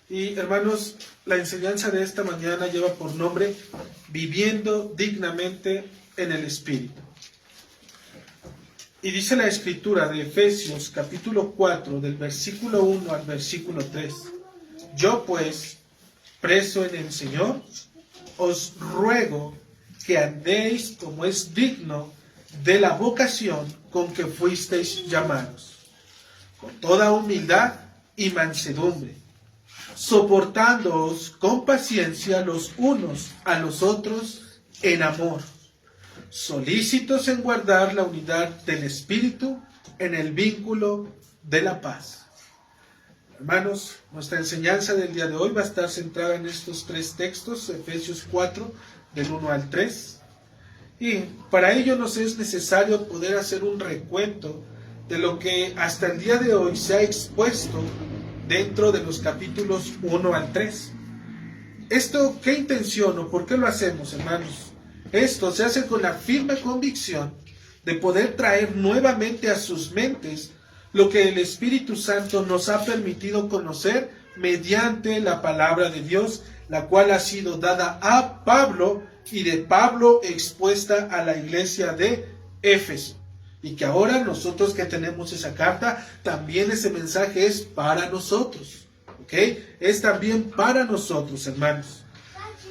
Y hermanos, la enseñanza de esta mañana lleva por nombre Viviendo dignamente en el Espíritu. Y dice la Escritura de Efesios capítulo 4, del versículo 1 al versículo 3. Yo pues, preso en el Señor, os ruego que andéis como es digno de la vocación con que fuisteis llamados, con toda humildad y mansedumbre, soportándoos con paciencia los unos a los otros en amor, solícitos en guardar la unidad del Espíritu en el vínculo de la paz. Hermanos, nuestra enseñanza del día de hoy va a estar centrada en estos tres textos, Efesios 4, del 1 al 3. Y para ello nos es necesario poder hacer un recuento de lo que hasta el día de hoy se ha expuesto dentro de los capítulos 1 al 3. ¿Esto qué intención o por qué lo hacemos, hermanos? Esto se hace con la firme convicción de poder traer nuevamente a sus mentes lo que el Espíritu Santo nos ha permitido conocer mediante la palabra de Dios, la cual ha sido dada a Pablo y de Pablo expuesta a la iglesia de Éfeso. Y que ahora nosotros que tenemos esa carta, también ese mensaje es para nosotros. ¿Ok? Es también para nosotros, hermanos.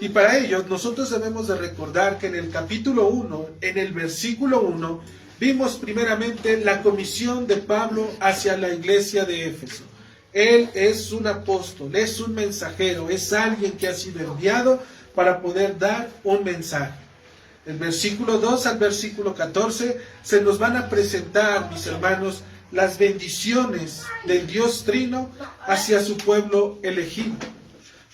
Y para ello nosotros debemos de recordar que en el capítulo 1, en el versículo 1, vimos primeramente la comisión de Pablo hacia la iglesia de Éfeso. Él es un apóstol, es un mensajero, es alguien que ha sido enviado para poder dar un mensaje. El versículo 2 al versículo 14 se nos van a presentar, mis hermanos, las bendiciones del Dios Trino hacia su pueblo elegido.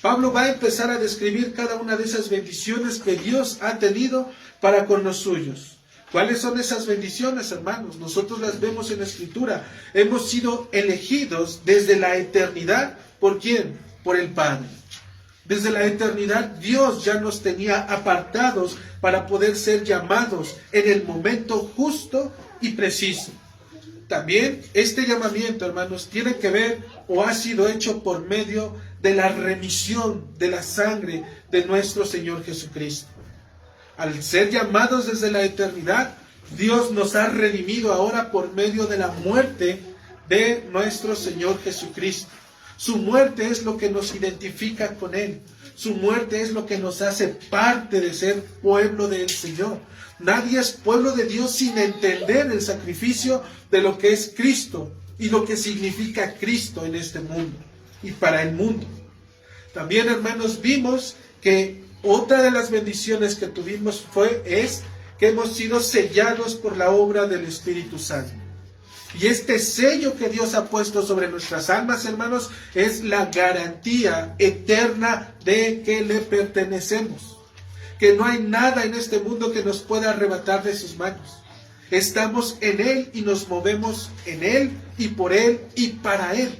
Pablo va a empezar a describir cada una de esas bendiciones que Dios ha tenido para con los suyos. ¿Cuáles son esas bendiciones, hermanos? Nosotros las vemos en la Escritura. Hemos sido elegidos desde la eternidad. ¿Por quién? Por el Padre. Desde la eternidad Dios ya nos tenía apartados para poder ser llamados en el momento justo y preciso. También este llamamiento, hermanos, tiene que ver o ha sido hecho por medio de la remisión de la sangre de nuestro Señor Jesucristo. Al ser llamados desde la eternidad, Dios nos ha redimido ahora por medio de la muerte de nuestro Señor Jesucristo. Su muerte es lo que nos identifica con Él. Su muerte es lo que nos hace parte de ser pueblo del Señor. Nadie es pueblo de Dios sin entender el sacrificio de lo que es Cristo y lo que significa Cristo en este mundo y para el mundo. También, hermanos, vimos que otra de las bendiciones que tuvimos es que hemos sido sellados por la obra del Espíritu Santo. Y este sello que Dios ha puesto sobre nuestras almas, hermanos, es la garantía eterna de que le pertenecemos. Que no hay nada en este mundo que nos pueda arrebatar de sus manos. Estamos en Él y nos movemos en Él y por Él y para Él.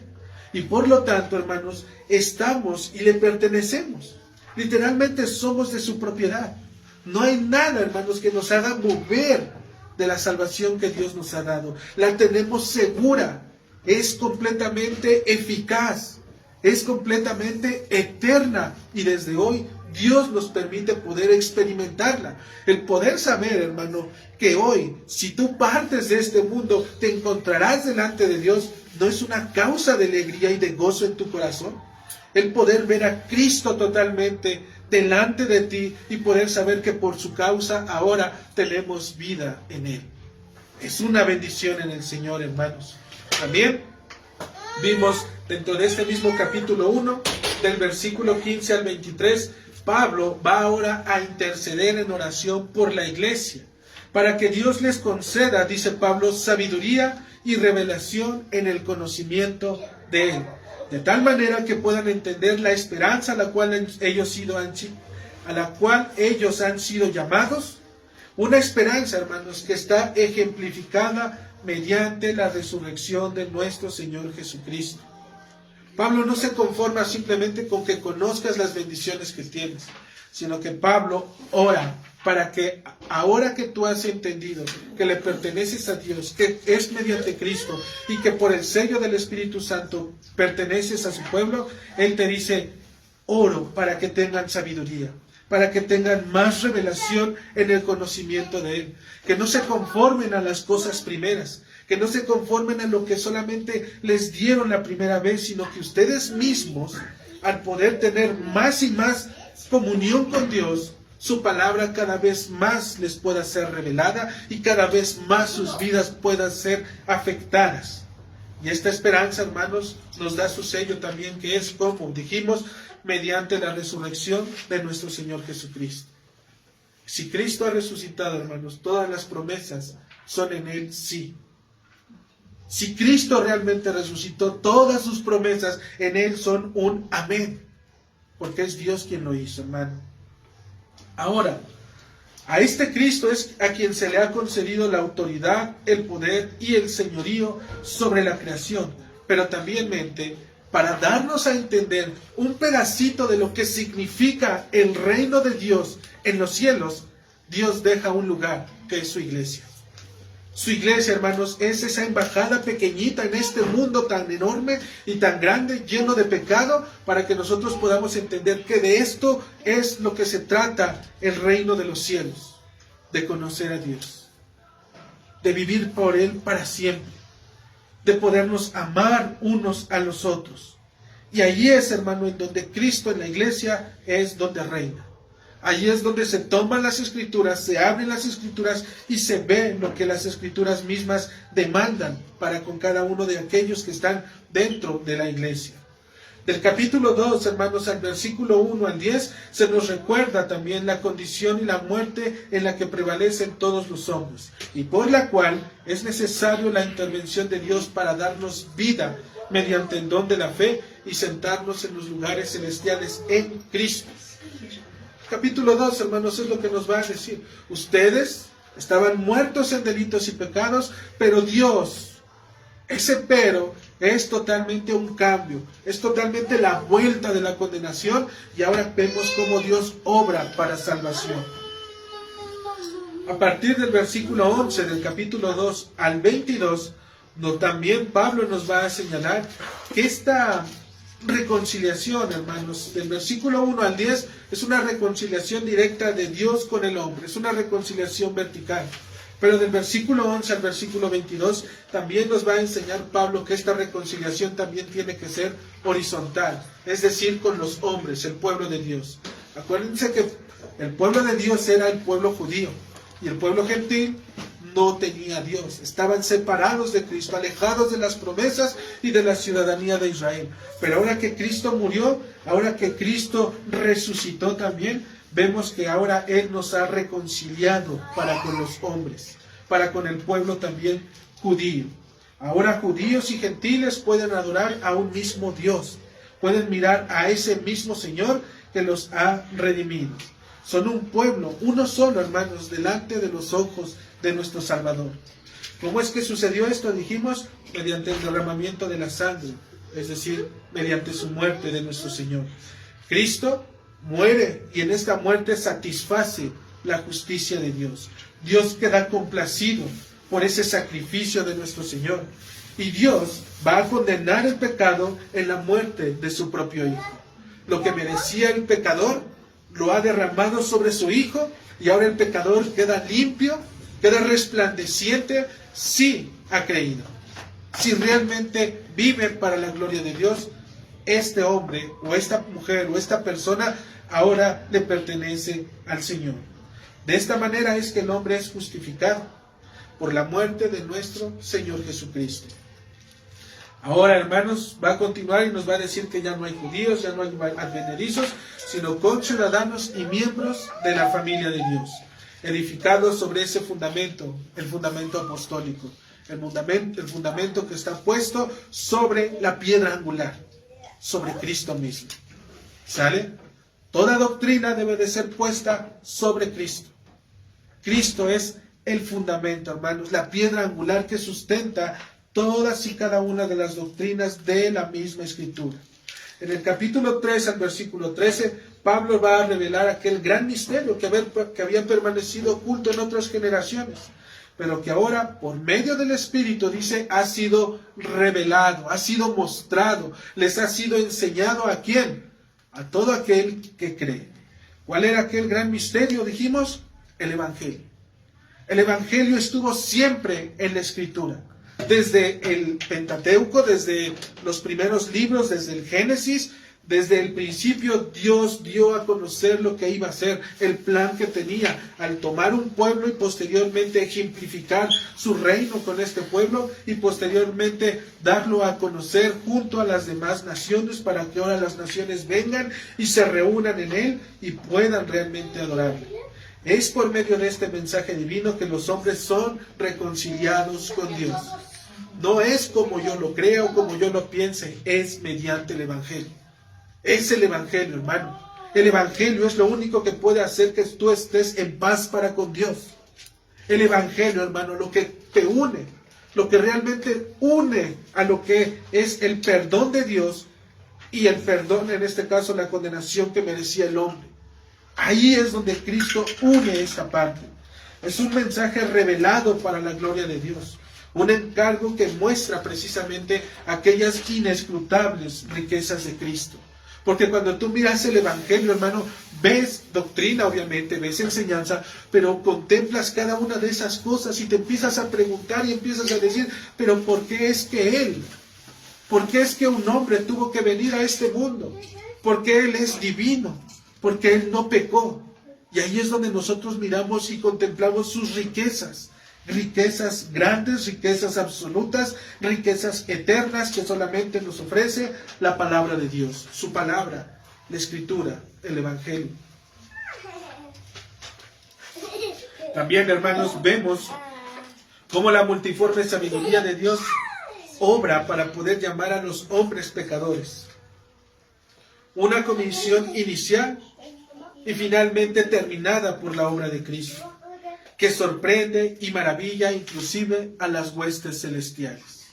Y por lo tanto, hermanos, estamos y le pertenecemos. Literalmente somos de su propiedad. No hay nada, hermanos, que nos haga mover de la salvación que Dios nos ha dado. La tenemos segura. Es completamente eficaz. Es completamente eterna. Y desde hoy Dios nos permite poder experimentarla. El poder saber, hermano, que hoy, si tú partes de este mundo, te encontrarás delante de Dios, ¿no es una causa de alegría y de gozo en tu corazón? El poder ver a Cristo totalmente delante de ti y poder saber que por su causa ahora tenemos vida en Él. Es una bendición en el Señor, hermanos. También vimos dentro de este mismo capítulo 1, del versículo 15 al 23, Pablo va ahora a interceder en oración por la iglesia, para que Dios les conceda, dice Pablo, sabiduría y revelación en el conocimiento de Él, de tal manera que puedan entender la esperanza a la cual ellos han sido llamados, una esperanza, hermanos, que está ejemplificada mediante la resurrección de nuestro Señor Jesucristo. Pablo no se conforma simplemente con que conozcas las bendiciones que tienes, sino que Pablo ora para que ahora que tú has entendido que le perteneces a Dios, que es mediante Cristo y que por el sello del Espíritu Santo perteneces a su pueblo, Él te dice, oro para que tengan sabiduría, para que tengan más revelación en el conocimiento de Él, que no se conformen a las cosas primeras, que no se conformen a lo que solamente les dieron la primera vez, sino que ustedes mismos, al poder tener más y más comunión con Dios, su palabra cada vez más les pueda ser revelada y cada vez más sus vidas puedan ser afectadas. Y esta esperanza, hermanos, nos da su sello también, que es, como dijimos, mediante la resurrección de nuestro Señor Jesucristo. Si Cristo ha resucitado, hermanos, todas las promesas son en Él sí. Si Cristo realmente resucitó, todas sus promesas en Él son un amén. Porque es Dios quien lo hizo, hermano. Ahora, a este Cristo es a quien se le ha concedido la autoridad, el poder y el señorío sobre la creación. Pero también, para darnos a entender un pedacito de lo que significa el reino de Dios en los cielos, Dios deja un lugar que es su iglesia. Su iglesia, hermanos, es esa embajada pequeñita en este mundo tan enorme y tan grande, lleno de pecado, para que nosotros podamos entender que de esto es lo que se trata el reino de los cielos, de conocer a Dios, de vivir por Él para siempre, de podernos amar unos a los otros. Y allí es, hermano, en donde Cristo en la iglesia es donde reina. Allí es donde se toman las Escrituras, se abren las Escrituras y se ve lo que las Escrituras mismas demandan para con cada uno de aquellos que están dentro de la iglesia. Del capítulo 2, hermanos, al versículo 1 al 10, se nos recuerda también la condición y la muerte en la que prevalecen todos los hombres, y por la cual es necesario la intervención de Dios para darnos vida mediante el don de la fe y sentarnos en los lugares celestiales en Cristo. Capítulo 2, hermanos, es lo que nos va a decir. Ustedes estaban muertos en delitos y pecados, pero Dios, ese pero, es totalmente un cambio, es totalmente la vuelta de la condenación, y ahora vemos cómo Dios obra para salvación. A partir del versículo 11 del capítulo 2 al 22, también Pablo nos va a señalar que esta reconciliación, hermanos, del versículo 1 al 10, es una reconciliación directa de Dios con el hombre, es una reconciliación vertical. Pero del versículo 11 al versículo 22 también nos va a enseñar Pablo que esta reconciliación también tiene que ser horizontal, es decir, con los hombres, el pueblo de Dios. Acuérdense que el pueblo de Dios era el pueblo judío y el pueblo gentil no tenía a Dios, estaban separados de Cristo, alejados de las promesas y de la ciudadanía de Israel. Pero ahora que Cristo murió, ahora que Cristo resucitó también, vemos que ahora Él nos ha reconciliado para con los hombres, para con el pueblo también judío. Ahora judíos y gentiles pueden adorar a un mismo Dios, pueden mirar a ese mismo Señor que los ha redimido. Son un pueblo, uno solo, hermanos, delante de los ojos de nuestro Salvador. ¿Cómo es que sucedió esto? Dijimos, mediante el derramamiento de la sangre, es decir, mediante su muerte de nuestro Señor. Cristo muere y en esta muerte satisface la justicia de Dios. Dios queda complacido por ese sacrificio de nuestro Señor. Y Dios va a condenar el pecado en la muerte de su propio Hijo. Lo que merecía el pecador lo ha derramado sobre su Hijo, y ahora el pecador queda limpio, queda resplandeciente si ha creído. Si realmente vive para la gloria de Dios, este hombre o esta mujer o esta persona ahora le pertenece al Señor. De esta manera es que el hombre es justificado por la muerte de nuestro Señor Jesucristo. Ahora, hermanos, va a continuar y nos va a decir que ya no hay judíos, ya no hay advenedizos, sino conciudadanos y miembros de la familia de Dios, edificados sobre ese fundamento, el fundamento apostólico, el fundamento que está puesto sobre la piedra angular, sobre Cristo mismo. ¿Sale? Toda doctrina debe de ser puesta sobre Cristo. Cristo es el fundamento, hermanos, la piedra angular que sustenta todas y cada una de las doctrinas de la misma Escritura. En el capítulo 3 al versículo 13, Pablo va a revelar aquel gran misterio que había permanecido oculto en otras generaciones, pero que ahora, por medio del Espíritu, dice, ha sido revelado, ha sido mostrado, les ha sido enseñado. ¿A quién? A todo aquel que cree. ¿Cuál era aquel gran misterio? Dijimos, el Evangelio. El Evangelio estuvo siempre en la Escritura. Desde el Pentateuco, desde los primeros libros, desde el Génesis, desde el principio Dios dio a conocer lo que iba a hacer, el plan que tenía al tomar un pueblo y posteriormente ejemplificar su reino con este pueblo y posteriormente darlo a conocer junto a las demás naciones para que ahora las naciones vengan y se reúnan en él y puedan realmente adorarle. Es por medio de este mensaje divino que los hombres son reconciliados con Dios. No es como yo lo crea o como yo lo piense, es mediante el Evangelio. Es el Evangelio, hermano. El Evangelio es lo único que puede hacer que tú estés en paz para con Dios. El Evangelio, hermano, lo que te une, lo que realmente une a lo que es el perdón de Dios y el perdón, en este caso, la condenación que merecía el hombre. Ahí es donde Cristo une esta parte. Es un mensaje revelado para la gloria de Dios. Un encargo que muestra precisamente aquellas inescrutables riquezas de Cristo. Porque cuando tú miras el Evangelio, hermano, ves doctrina, obviamente, ves enseñanza, pero contemplas cada una de esas cosas y te empiezas a preguntar y empiezas a decir, pero ¿por qué es que Él? ¿Por qué es que un hombre tuvo que venir a este mundo? Porque Él es divino, porque Él no pecó. Y ahí es donde nosotros miramos y contemplamos sus riquezas. Riquezas grandes, riquezas absolutas, riquezas eternas que solamente nos ofrece la palabra de Dios, su palabra, la Escritura, el Evangelio. También, hermanos, vemos cómo la multiforme sabiduría de Dios obra para poder llamar a los hombres pecadores. Una comisión inicial y finalmente terminada por la obra de Cristo, que sorprende y maravilla inclusive a las huestes celestiales.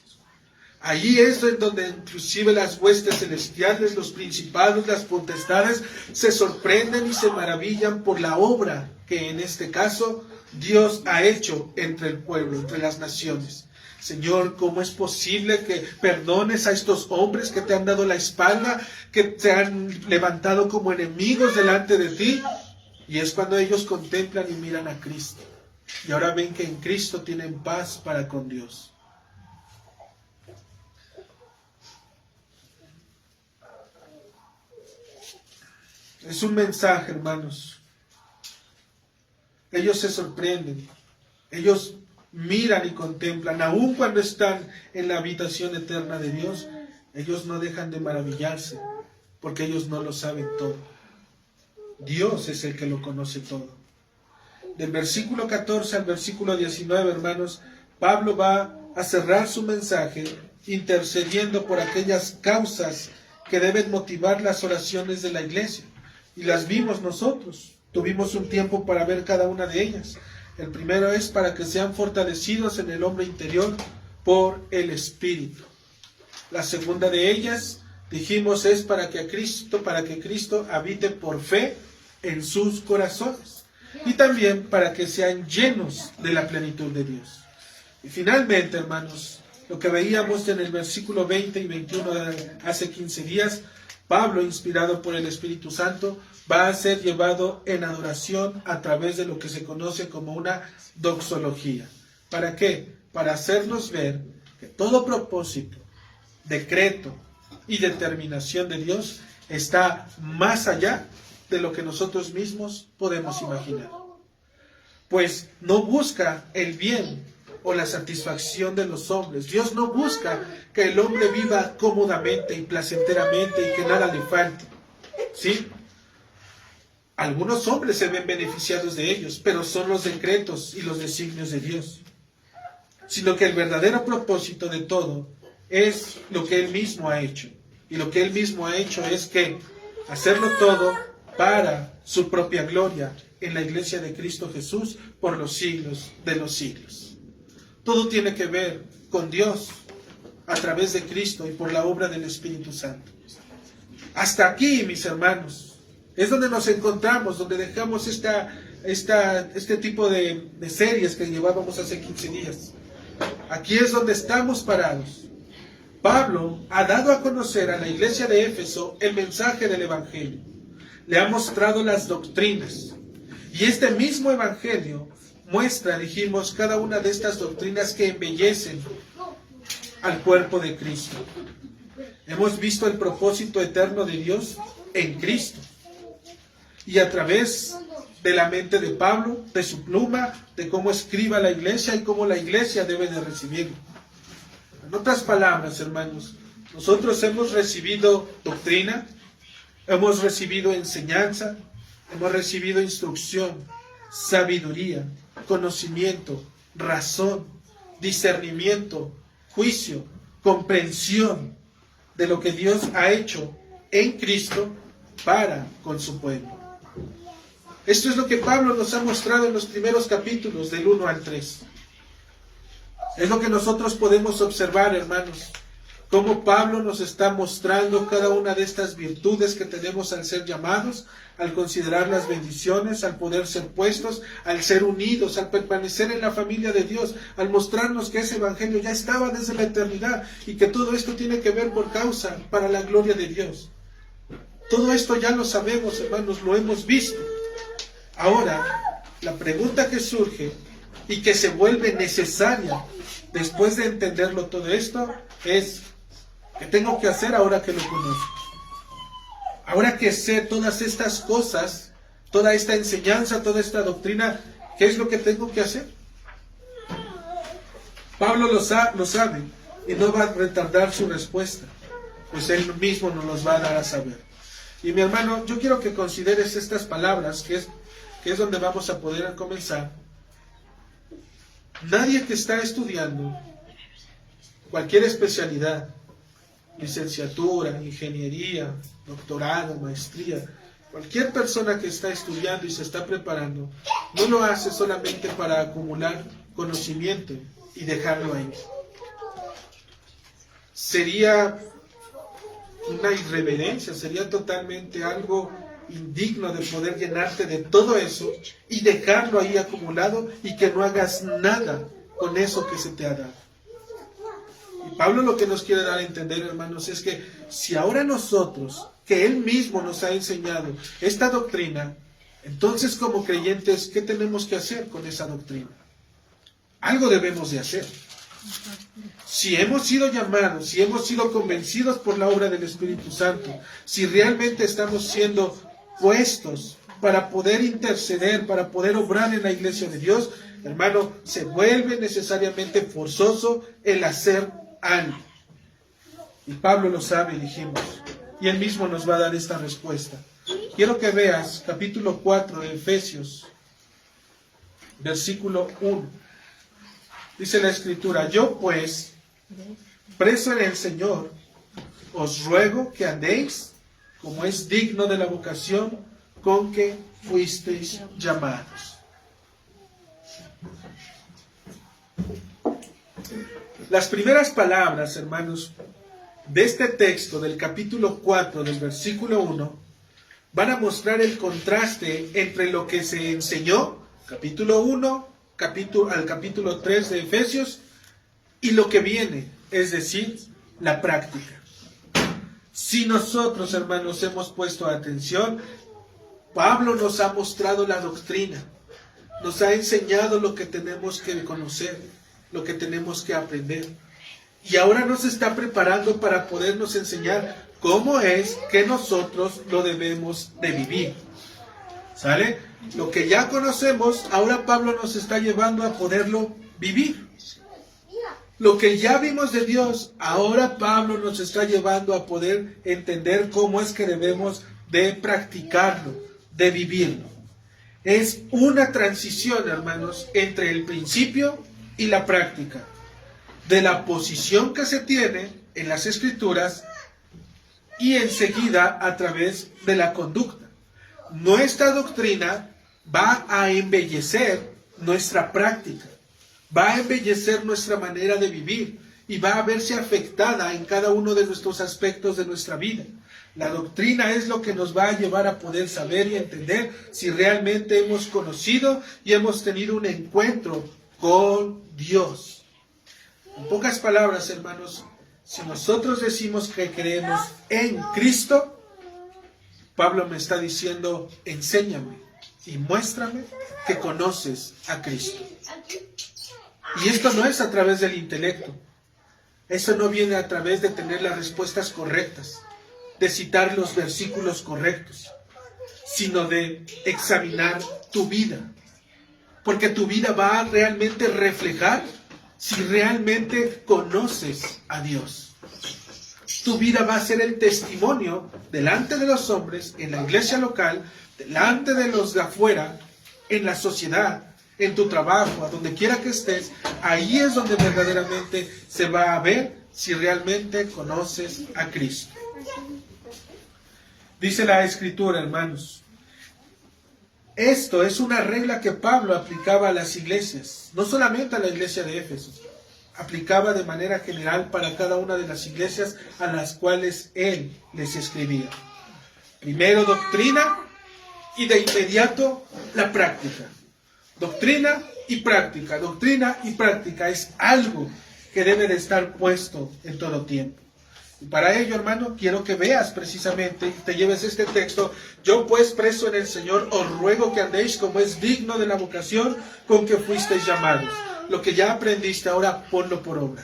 Allí es en donde inclusive las huestes celestiales, los principados, las potestades, se sorprenden y se maravillan por la obra que en este caso Dios ha hecho entre el pueblo, entre las naciones. Señor, ¿cómo es posible que perdones a estos hombres que te han dado la espalda, que te han levantado como enemigos delante de ti? Y es cuando ellos contemplan y miran a Cristo. Y ahora ven que en Cristo tienen paz para con Dios. Es un mensaje, hermanos. Ellos se sorprenden. Ellos miran y contemplan. Aun cuando están en la habitación eterna de Dios, ellos no dejan de maravillarse, porque ellos no lo saben todo. Dios es el que lo conoce todo. Del versículo 14 al versículo 19, hermanos, Pablo va a cerrar su mensaje intercediendo por aquellas causas que deben motivar las oraciones de la iglesia. Y las vimos nosotros. Tuvimos un tiempo para ver cada una de ellas. El primero es para que sean fortalecidos en el hombre interior por el Espíritu. La segunda de ellas, dijimos, es para que Cristo habite por fe en sus corazones. Y también para que sean llenos de la plenitud de Dios. Y finalmente, hermanos, lo que veíamos en el versículo 20 y 21 de hace 15 días, Pablo, inspirado por el Espíritu Santo, va a ser llevado en adoración a través de lo que se conoce como una doxología. ¿Para qué? Para hacernos ver que todo propósito, decreto y determinación de Dios está más allá de lo que nosotros mismos podemos imaginar. Pues no busca el bien o la satisfacción de los hombres. Dios no busca que el hombre viva cómodamente y placenteramente y que nada le falte. ¿Sí? Algunos hombres se ven beneficiados de ellos, pero son los decretos y los designios de Dios. Sino que el verdadero propósito de todo es lo que Él mismo ha hecho. Y lo que Él mismo ha hecho es que hacerlo todo para su propia gloria en la iglesia de Cristo Jesús por los siglos de los siglos. Todo tiene que ver con Dios a través de Cristo y por la obra del Espíritu Santo. Hasta aquí, mis hermanos, es donde nos encontramos, donde dejamos este tipo de series que llevábamos hace 15 días. Aquí es donde estamos parados. Pablo ha dado a conocer a la iglesia de Éfeso el mensaje del Evangelio. Le ha mostrado las doctrinas. Y este mismo Evangelio muestra, dijimos, cada una de estas doctrinas que embellecen al cuerpo de Cristo. Hemos visto el propósito eterno de Dios en Cristo. Y a través de la mente de Pablo, de su pluma, de cómo escriba la iglesia y cómo la iglesia debe de recibirlo. En otras palabras, hermanos, nosotros hemos recibido doctrina, hemos recibido enseñanza, hemos recibido instrucción, sabiduría, conocimiento, razón, discernimiento, juicio, comprensión de lo que Dios ha hecho en Cristo para con su pueblo. Esto es lo que Pablo nos ha mostrado en los primeros capítulos, del 1 al 3. Es lo que nosotros podemos observar, hermanos, cómo Pablo nos está mostrando cada una de estas virtudes que tenemos al ser llamados, al considerar las bendiciones, al poder ser puestos, al ser unidos, al permanecer en la familia de Dios, al mostrarnos que ese evangelio ya estaba desde la eternidad y que todo esto tiene que ver por causa para la gloria de Dios. Todo esto ya lo sabemos, hermanos, lo hemos visto. Ahora, la pregunta que surge y que se vuelve necesaria después de entenderlo todo esto es: ¿qué tengo que hacer ahora que lo conozco? Ahora que sé todas estas cosas, toda esta enseñanza, toda esta doctrina, ¿qué es lo que tengo que hacer? Pablo lo sabe y no va a retardar su respuesta, pues él mismo nos los va a dar a saber. Y mi hermano, yo quiero que consideres estas palabras, que es donde vamos a poder comenzar. Nadie que está estudiando cualquier especialidad, licenciatura, ingeniería, doctorado, maestría, cualquier persona que está estudiando y se está preparando, no lo hace solamente para acumular conocimiento y dejarlo ahí. Sería una irreverencia, sería totalmente algo indigno de poder llenarte de todo eso y dejarlo ahí acumulado y que no hagas nada con eso que se te ha dado. Y Pablo lo que nos quiere dar a entender, hermanos, es que si ahora nosotros, que él mismo nos ha enseñado esta doctrina, entonces como creyentes, ¿qué tenemos que hacer con esa doctrina? Algo debemos de hacer. Si hemos sido llamados, si hemos sido convencidos por la obra del Espíritu Santo, si realmente estamos siendo puestos para poder interceder, para poder obrar en la iglesia de Dios, hermano, se vuelve necesariamente forzoso el hacer algo. Y Pablo lo sabe, dijimos, y él mismo nos va a dar esta respuesta. Quiero que veas capítulo 4 de Efesios, versículo 1. Dice la Escritura: yo pues, preso en el Señor, os ruego que andéis como es digno de la vocación con que fuisteis llamados. Las primeras palabras, hermanos, de este texto del capítulo 4 del versículo 1 van a mostrar el contraste entre lo que se enseñó, capítulo 1 al capítulo 3 de Efesios, y lo que viene, es decir, la práctica. Si nosotros, hermanos, hemos puesto atención, Pablo nos ha mostrado la doctrina, nos ha enseñado lo que tenemos que conocer, lo que tenemos que aprender. Y ahora nos está preparando para podernos enseñar cómo es que nosotros lo debemos de vivir. ¿Sale? Lo que ya conocemos, ahora Pablo nos está llevando a poderlo vivir. Lo que ya vimos de Dios, ahora Pablo nos está llevando a poder entender cómo es que debemos de practicarlo, de vivirlo. Es una transición, hermanos, entre el principio y la práctica, de la posición que se tiene en las Escrituras y enseguida a través de la conducta. Nuestra doctrina va a embellecer nuestra práctica, va a embellecer nuestra manera de vivir y va a verse afectada en cada uno de nuestros aspectos de nuestra vida. La doctrina es lo que nos va a llevar a poder saber y entender si realmente hemos conocido y hemos tenido un encuentro con Dios. En pocas palabras, hermanos, si nosotros decimos que creemos en Cristo, Pablo me está diciendo, enséñame y muéstrame que conoces a Cristo. Y esto no es a través del intelecto. Eso no viene a través de tener las respuestas correctas, de citar los versículos correctos, sino de examinar tu vida. Porque tu vida va a realmente reflejar si realmente conoces a Dios. Tu vida va a ser el testimonio delante de los hombres, en la iglesia local, delante de los de afuera, en la sociedad, en tu trabajo, a donde quiera que estés. Ahí es donde verdaderamente se va a ver si realmente conoces a Cristo. Dice la Escritura, hermanos, esto es una regla que Pablo aplicaba a las iglesias, no solamente a la iglesia de Éfeso, aplicaba de manera general para cada una de las iglesias a las cuales él les escribía. Primero doctrina y de inmediato la práctica. Doctrina y práctica. Doctrina y práctica es algo que debe de estar puesto en todo tiempo. Y para ello, hermano, quiero que veas precisamente, te lleves este texto. Yo pues, preso en el Señor, os ruego que andéis como es digno de la vocación con que fuisteis llamados. Lo que ya aprendiste, ahora ponlo por obra.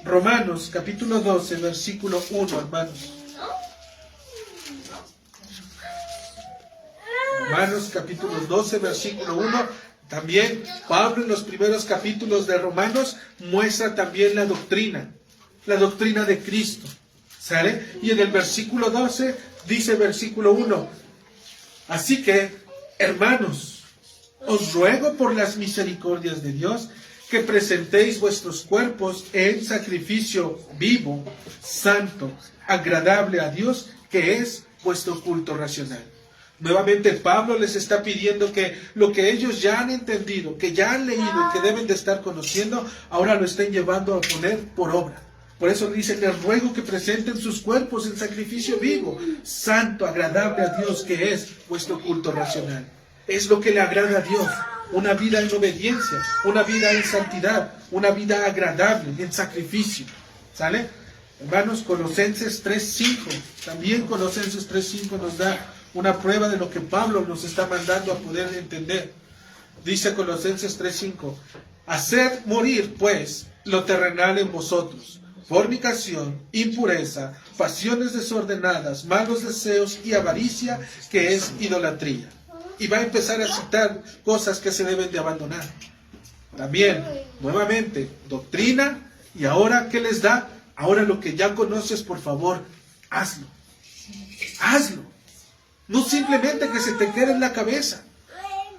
Romanos, capítulo 12, versículo 1, hermanos. Romanos, capítulo 12, versículo 1. También Pablo en los primeros capítulos de Romanos muestra también la doctrina de Cristo. ¿Sale? Y en el versículo 12 dice versículo 1. Así que, hermanos, os ruego por las misericordias de Dios que presentéis vuestros cuerpos en sacrificio vivo, santo, agradable a Dios, que es vuestro culto racional. Nuevamente Pablo les está pidiendo que lo que ellos ya han entendido, que ya han leído y que deben de estar conociendo, ahora lo estén llevando a poner por obra. Por eso dice, les ruego que presenten sus cuerpos en sacrificio vivo, santo, agradable a Dios, que es vuestro culto racional. Es lo que le agrada a Dios, una vida en obediencia, una vida en santidad, una vida agradable, en sacrificio. ¿Sale? Hermanos, Colosenses 3:5, también Colosenses 3:5 nos da una prueba de lo que Pablo nos está mandando a poder entender. Dice Colosenses 3:5, haced morir pues lo terrenal en vosotros, fornicación, impureza, pasiones desordenadas, malos deseos y avaricia, que es idolatría. Y va a empezar a citar cosas que se deben de abandonar. También, nuevamente, doctrina. Y ahora, ¿qué les da? Ahora lo que ya conoces, por favor, hazlo. Hazlo. No simplemente que se te quede en la cabeza.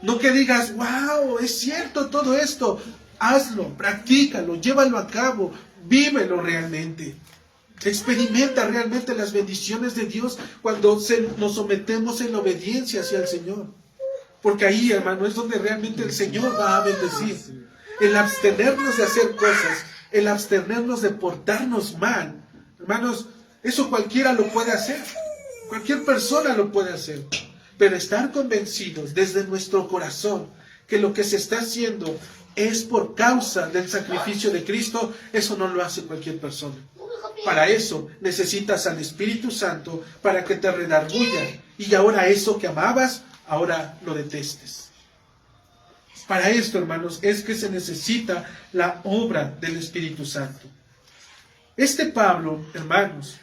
No que digas, wow, es cierto todo esto. Hazlo, practícalo, llévalo a cabo, vívelo realmente. Experimenta realmente las bendiciones de Dios cuando nos sometemos en obediencia hacia el Señor. Porque ahí, hermano, es donde realmente el Señor va a bendecir. El abstenernos de hacer cosas, el abstenernos de portarnos mal. Hermanos, eso cualquiera lo puede hacer. Cualquier persona lo puede hacer. Pero estar convencidos desde nuestro corazón que lo que se está haciendo es por causa del sacrificio de Cristo, eso no lo hace cualquier persona. Para eso necesitas al Espíritu Santo para que te redarguya. Y ahora eso que amabas, ahora lo detestes. Para esto, hermanos, es que se necesita la obra del Espíritu Santo. Este Pablo, hermanos,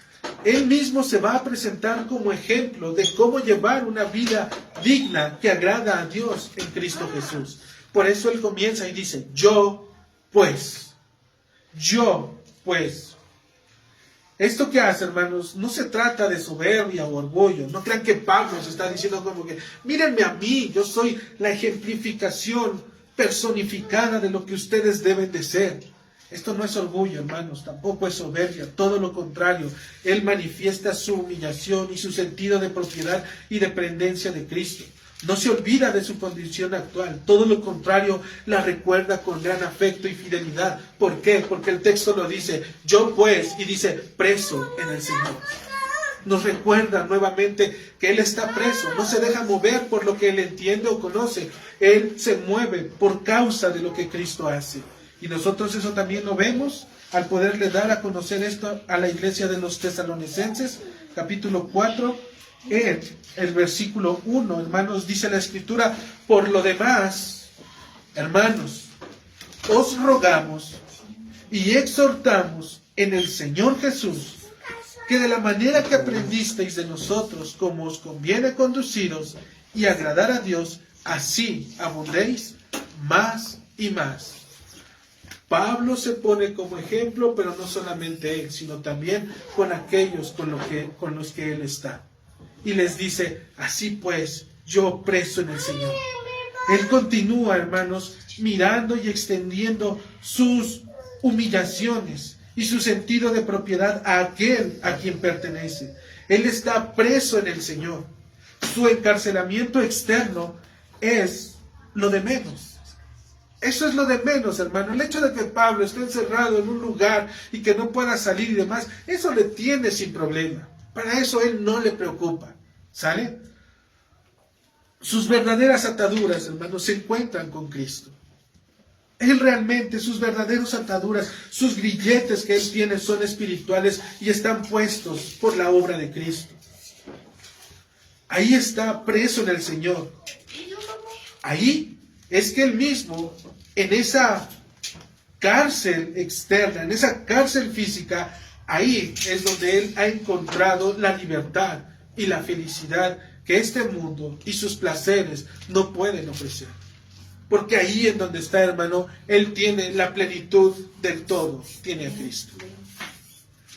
él mismo se va a presentar como ejemplo de cómo llevar una vida digna que agrada a Dios en Cristo Jesús. Por eso él comienza y dice, yo pues. Esto que hace, hermanos, no se trata de soberbia o orgullo. No crean que Pablo se está diciendo como que, mírenme a mí, yo soy la ejemplificación personificada de lo que ustedes deben de ser. Esto no es orgullo, hermanos, tampoco es soberbia, todo lo contrario. Él manifiesta su humillación y su sentido de propiedad y dependencia de Cristo. No se olvida de su condición actual, todo lo contrario, la recuerda con gran afecto y fidelidad. ¿Por qué? Porque el texto lo dice, yo pues, y dice, preso en el Señor. Nos recuerda nuevamente que Él está preso, no se deja mover por lo que Él entiende o conoce. Él se mueve por causa de lo que Cristo hace. Y nosotros eso también lo vemos al poderle dar a conocer esto a la iglesia de los tesalonicenses, capítulo 4, en el versículo 1, hermanos, dice la Escritura, por lo demás, hermanos, os rogamos y exhortamos en el Señor Jesús, que de la manera que aprendisteis de nosotros, como os conviene conduciros y agradar a Dios, así abundéis más y más. Pablo se pone como ejemplo, pero no solamente él, sino también con aquellos con los que él está. Y les dice, así pues, yo preso en el Señor. Él continúa, hermanos, mirando y extendiendo sus humillaciones y su sentido de propiedad a aquel a quien pertenece. Él está preso en el Señor. Su encarcelamiento externo es lo de menos. Eso es lo de menos, hermano. El hecho de que Pablo esté encerrado en un lugar y que no pueda salir y demás, eso le tiene sin problema. Para eso él no le preocupa. ¿Sale? Sus verdaderas ataduras, hermanos, se encuentran con Cristo. Él realmente, sus verdaderas ataduras, sus grilletes que él tiene son espirituales y están puestos por la obra de Cristo. Ahí está preso en el Señor. Ahí es que él mismo, en esa cárcel externa, en esa cárcel física, ahí es donde él ha encontrado la libertad y la felicidad que este mundo y sus placeres no pueden ofrecer. Porque ahí en donde está, hermano, él tiene la plenitud del todo, tiene a Cristo.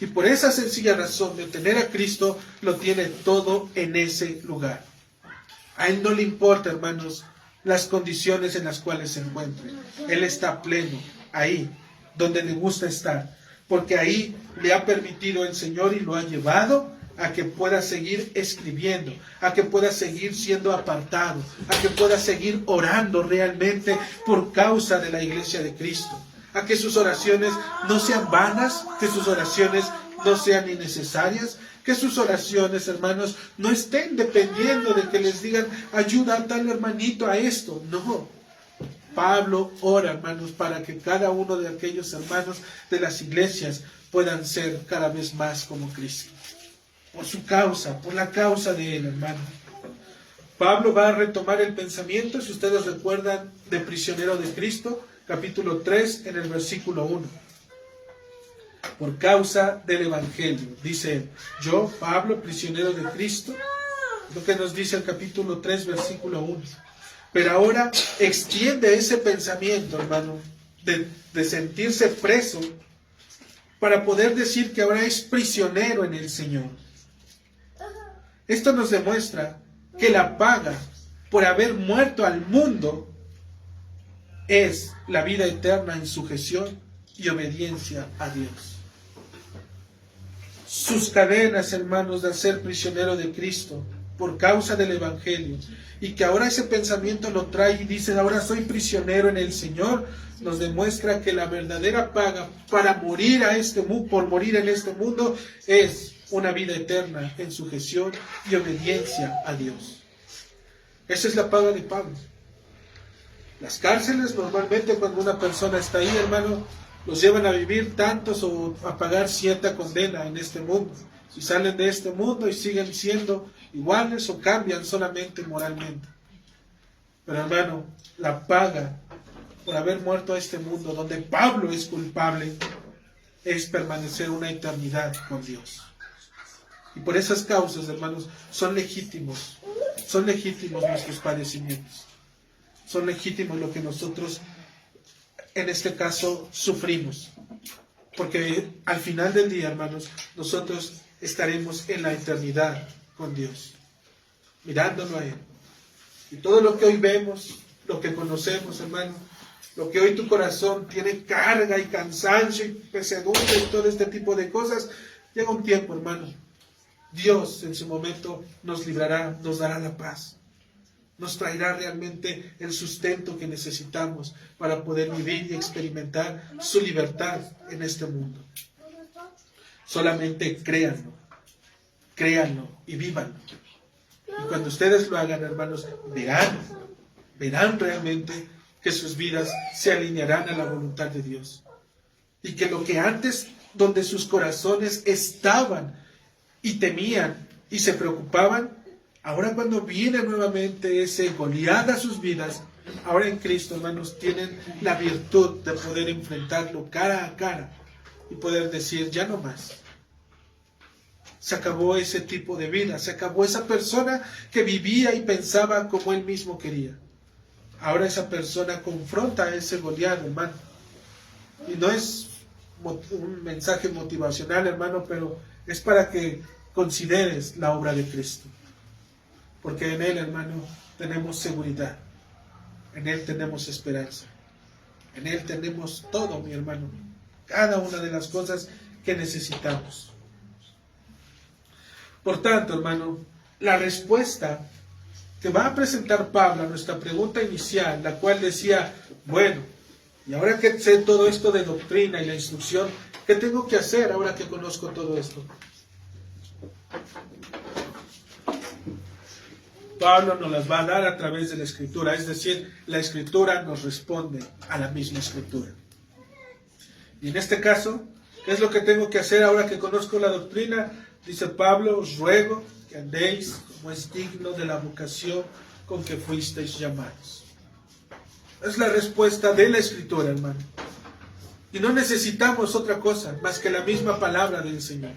Y por esa sencilla razón de tener a Cristo, lo tiene todo en ese lugar. A él no le importa, hermanos, las condiciones en las cuales se encuentre. Él está pleno, ahí, donde le gusta estar. Porque ahí le ha permitido el Señor y lo ha llevado a que pueda seguir escribiendo, a que pueda seguir siendo apartado, a que pueda seguir orando realmente por causa de la iglesia de Cristo, a que sus oraciones no sean vanas, que sus oraciones no sean innecesarias, que sus oraciones, hermanos, no estén dependiendo de que les digan, ayuda a tal hermanito a esto. No. Pablo ora, hermanos, para que cada uno de aquellos hermanos de las iglesias puedan ser cada vez más como Cristo. Por su causa, por la causa de él, hermano. Pablo va a retomar el pensamiento, si ustedes recuerdan, de prisionero de Cristo, capítulo 3, en el versículo 1. Por causa del Evangelio, dice él, yo, Pablo, prisionero de Cristo, lo que nos dice el capítulo 3, versículo 1. Pero ahora extiende ese pensamiento, hermano, de sentirse preso, para poder decir que ahora es prisionero en el Señor. Esto nos demuestra que la paga por haber muerto al mundo es la vida eterna en sujeción y obediencia a Dios. Sus cadenas, hermanos, de ser prisionero de Cristo por causa del Evangelio, y que ahora ese pensamiento lo trae y dice, ahora soy prisionero en el Señor, nos demuestra que la verdadera paga para morir por morir en este mundo es una vida eterna en sujeción y obediencia a Dios. Esa es la paga de Pablo. Las cárceles, normalmente cuando una persona está ahí, hermano, los llevan a vivir tantos o a pagar cierta condena en este mundo. Si salen de este mundo y siguen siendo iguales o cambian solamente moralmente. Pero, hermano, la paga por haber muerto a este mundo, donde Pablo es culpable, es permanecer una eternidad con Dios. Y por esas causas, hermanos, son legítimos nuestros padecimientos. Son legítimos lo que nosotros, en este caso, sufrimos. Porque al final del día, hermanos, nosotros estaremos en la eternidad con Dios, mirándolo a Él. Y todo lo que hoy vemos, lo que conocemos, hermano, lo que hoy tu corazón tiene carga y cansancio y pesadumbre y todo este tipo de cosas, llega un tiempo, hermano, Dios en su momento nos librará, nos dará la paz. nos traerá realmente el sustento que necesitamos para poder vivir y experimentar su libertad en este mundo. Solamente créanlo y vívanlo. Y cuando ustedes lo hagan, hermanos, verán realmente que sus vidas se alinearán a la voluntad de Dios. Y que lo que antes, donde sus corazones estaban y temían y se preocupaban, ahora cuando viene nuevamente ese Goliat a sus vidas, ahora en Cristo, hermanos, tienen la virtud de poder enfrentarlo cara a cara y poder decir, ya no más. Se acabó ese tipo de vida, se acabó esa persona que vivía y pensaba como él mismo quería. Ahora esa persona confronta a ese Goliat, hermano. Y no es un mensaje motivacional, hermano, pero es para que consideres la obra de Cristo. Porque en Él, hermano, tenemos seguridad. En Él tenemos esperanza. En Él tenemos todo, mi hermano. Cada una de las cosas que necesitamos. Por tanto, hermano, la respuesta que va a presentar Pablo a nuestra pregunta inicial, la cual decía, bueno, y ahora que sé todo esto de doctrina y la instrucción, ¿qué tengo que hacer ahora que conozco todo esto? Pablo nos las va a dar a través de la Escritura, es decir, la Escritura nos responde a la misma Escritura. Y en este caso, ¿qué es lo que tengo que hacer ahora que conozco la doctrina? Dice Pablo, os ruego que andéis como es digno de la vocación con que fuisteis llamados. Es la respuesta de la Escritura, hermano. Y no necesitamos otra cosa más que la misma palabra del Señor.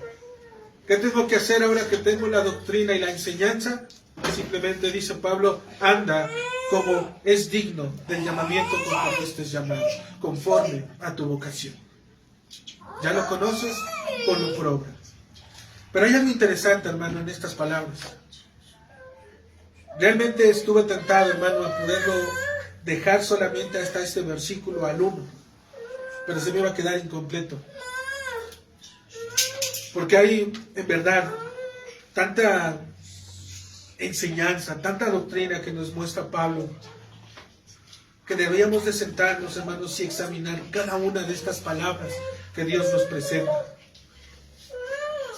¿Qué tengo que hacer ahora que tengo la doctrina y la enseñanza? Simplemente dice Pablo, anda como es digno del llamamiento con que fuiste llamado, conforme a tu vocación. ¿Ya lo conoces? Ponlo por obra. Pero hay algo interesante, hermano, en estas palabras. Realmente estuve tentado, hermano, a poderlo dejar solamente hasta este versículo al 1, pero se me iba a quedar incompleto. Porque hay, en verdad, tanta enseñanza, tanta doctrina que nos muestra Pablo, que deberíamos de sentarnos, hermanos, y examinar cada una de estas palabras que Dios nos presenta.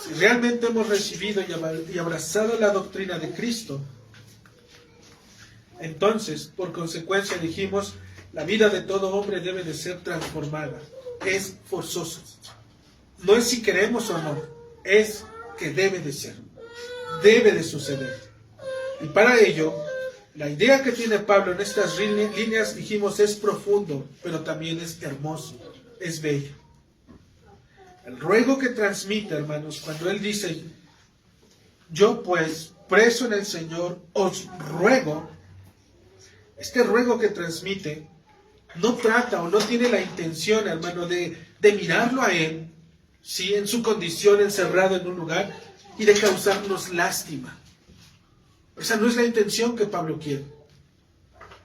Si realmente hemos recibido y abrazado la doctrina de Cristo, entonces, por consecuencia, dijimos, la vida de todo hombre debe de ser transformada. Es forzoso. No es si queremos o no, es que debe de ser. Debe de suceder. Y para ello, la idea que tiene Pablo en estas líneas, dijimos, es profundo, pero también es hermoso, es bello. El ruego que transmite, hermanos, cuando él dice, yo pues, preso en el Señor, os ruego, este ruego que transmite no trata o no tiene la intención, hermano, de mirarlo a él, ¿sí?, en su condición encerrado en un lugar y de causarnos lástima. Esa no es la intención que Pablo quiere.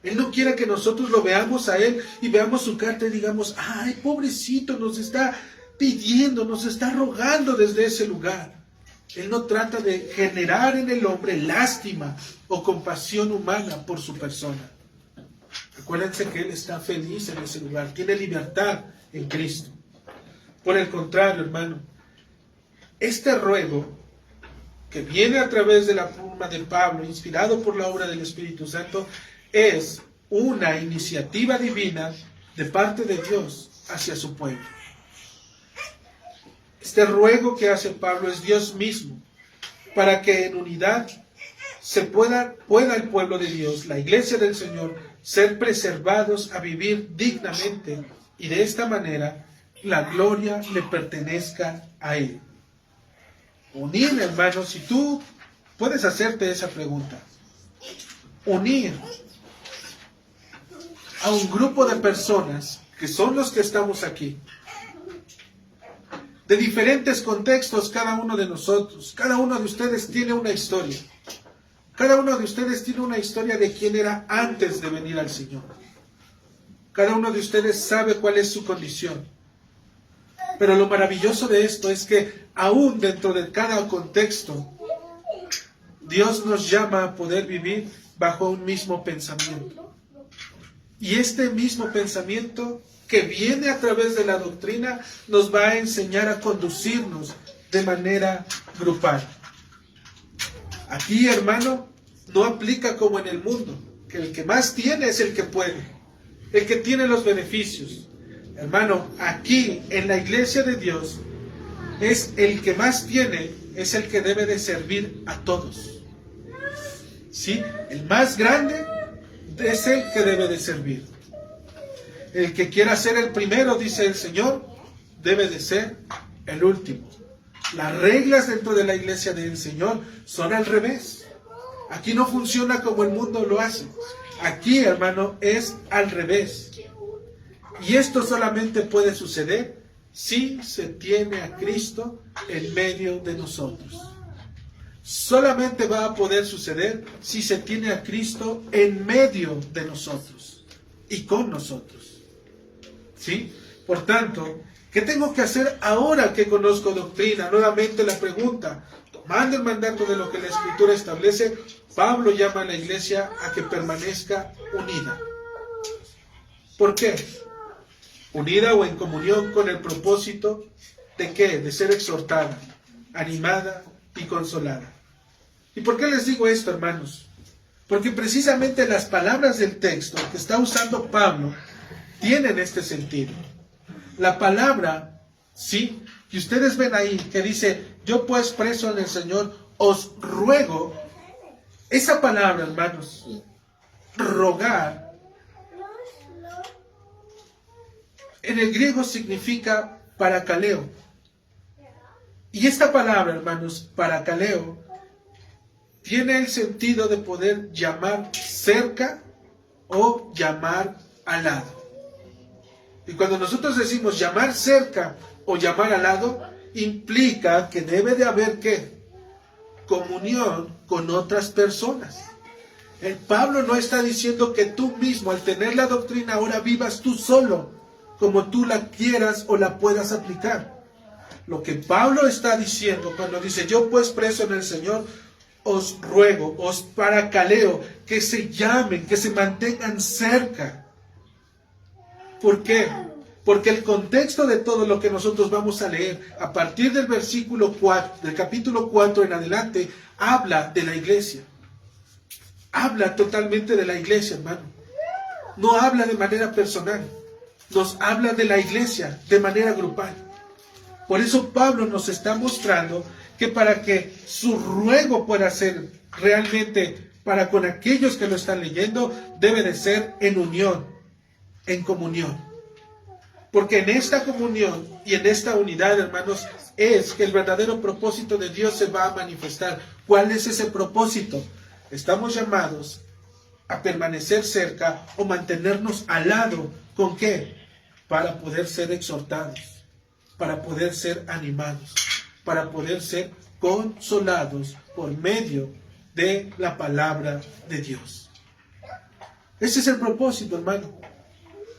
Él no quiere que nosotros lo veamos a él y veamos su carta y digamos, ay, pobrecito, nos está pidiendo, nos está rogando desde ese lugar. Él no trata de generar en el hombre lástima o compasión humana por su persona. Acuérdense que él está feliz en ese lugar, tiene libertad en Cristo. Por el contrario, hermano, este ruego que viene a través de la pluma de Pablo, inspirado por la obra del Espíritu Santo, es una iniciativa divina de parte de Dios hacia su pueblo. Este ruego que hace Pablo es Dios mismo, para que en unidad pueda el pueblo de Dios, la iglesia del Señor, ser preservados a vivir dignamente, y de esta manera la gloria le pertenezca a Él. Unir, hermanos, si tú puedes hacerte esa pregunta, unir a un grupo de personas que son los que estamos aquí, de diferentes contextos, cada uno de nosotros, cada uno de ustedes tiene una historia. Cada uno de ustedes tiene una historia de quién era antes de venir al Señor. Cada uno de ustedes sabe cuál es su condición. Pero lo maravilloso de esto es que aún dentro de cada contexto, Dios nos llama a poder vivir bajo un mismo pensamiento. Y este mismo pensamiento que viene a través de la doctrina nos va a enseñar a conducirnos de manera grupal. Aquí, hermano, no aplica como en el mundo, que el que más tiene es el que puede, el que tiene los beneficios. Hermano, aquí en la iglesia de Dios, es el que más tiene, es el que debe de servir a todos. ¿Sí? El más grande es el que debe de servir. El que quiera ser el primero, dice el Señor, debe de ser el último. Las reglas dentro de la iglesia del Señor son al revés. Aquí no funciona como el mundo lo hace. Aquí, hermano, es al revés. Y esto solamente puede suceder si se tiene a Cristo en medio de nosotros. Solamente va a poder suceder si se tiene a Cristo en medio de nosotros y con nosotros. ¿Sí? Por tanto, ¿qué tengo que hacer ahora que conozco doctrina? Nuevamente la pregunta, tomando el mandato de lo que la Escritura establece, Pablo llama a la iglesia a que permanezca unida. ¿Por qué? Unida o en comunión con el propósito ¿de qué? De ser exhortada, animada y consolada. ¿Y por qué les digo esto, hermanos? Porque precisamente las palabras del texto que está usando Pablo tienen este sentido. La palabra, sí, que ustedes ven ahí, que dice, yo pues preso en el Señor, os ruego, esa palabra, hermanos, rogar, en el griego significa parakaleo. Y esta palabra, hermanos, parakaleo, tiene el sentido de poder llamar cerca o llamar al lado. Y cuando nosotros decimos llamar cerca o llamar al lado, implica que debe de haber ¿qué? Comunión con otras personas. El Pablo no está diciendo que tú mismo, al tener la doctrina, ahora vivas tú solo, como tú la quieras o la puedas aplicar. Lo que Pablo está diciendo cuando dice, yo pues preso en el Señor, os ruego, os parakaleo, que se llamen, que se mantengan cerca. ¿Por qué? Porque el contexto de todo lo que nosotros vamos a leer, a partir del versículo 4, del capítulo 4 en adelante, habla de la iglesia. Habla totalmente de la iglesia, hermano. No habla de manera personal. Nos habla de la iglesia de manera grupal. Por eso Pablo nos está mostrando que para que su ruego pueda ser realmente para con aquellos que lo están leyendo, debe de ser en unión, en comunión. Porque en esta comunión y en esta unidad, hermanos, es que el verdadero propósito de Dios se va a manifestar. ¿Cuál es ese propósito? Estamos llamados a permanecer cerca o mantenernos al lado. ¿Con qué? Para poder ser exhortados, para poder ser animados, para poder ser consolados por medio de la palabra de Dios. Ese es el propósito, hermano.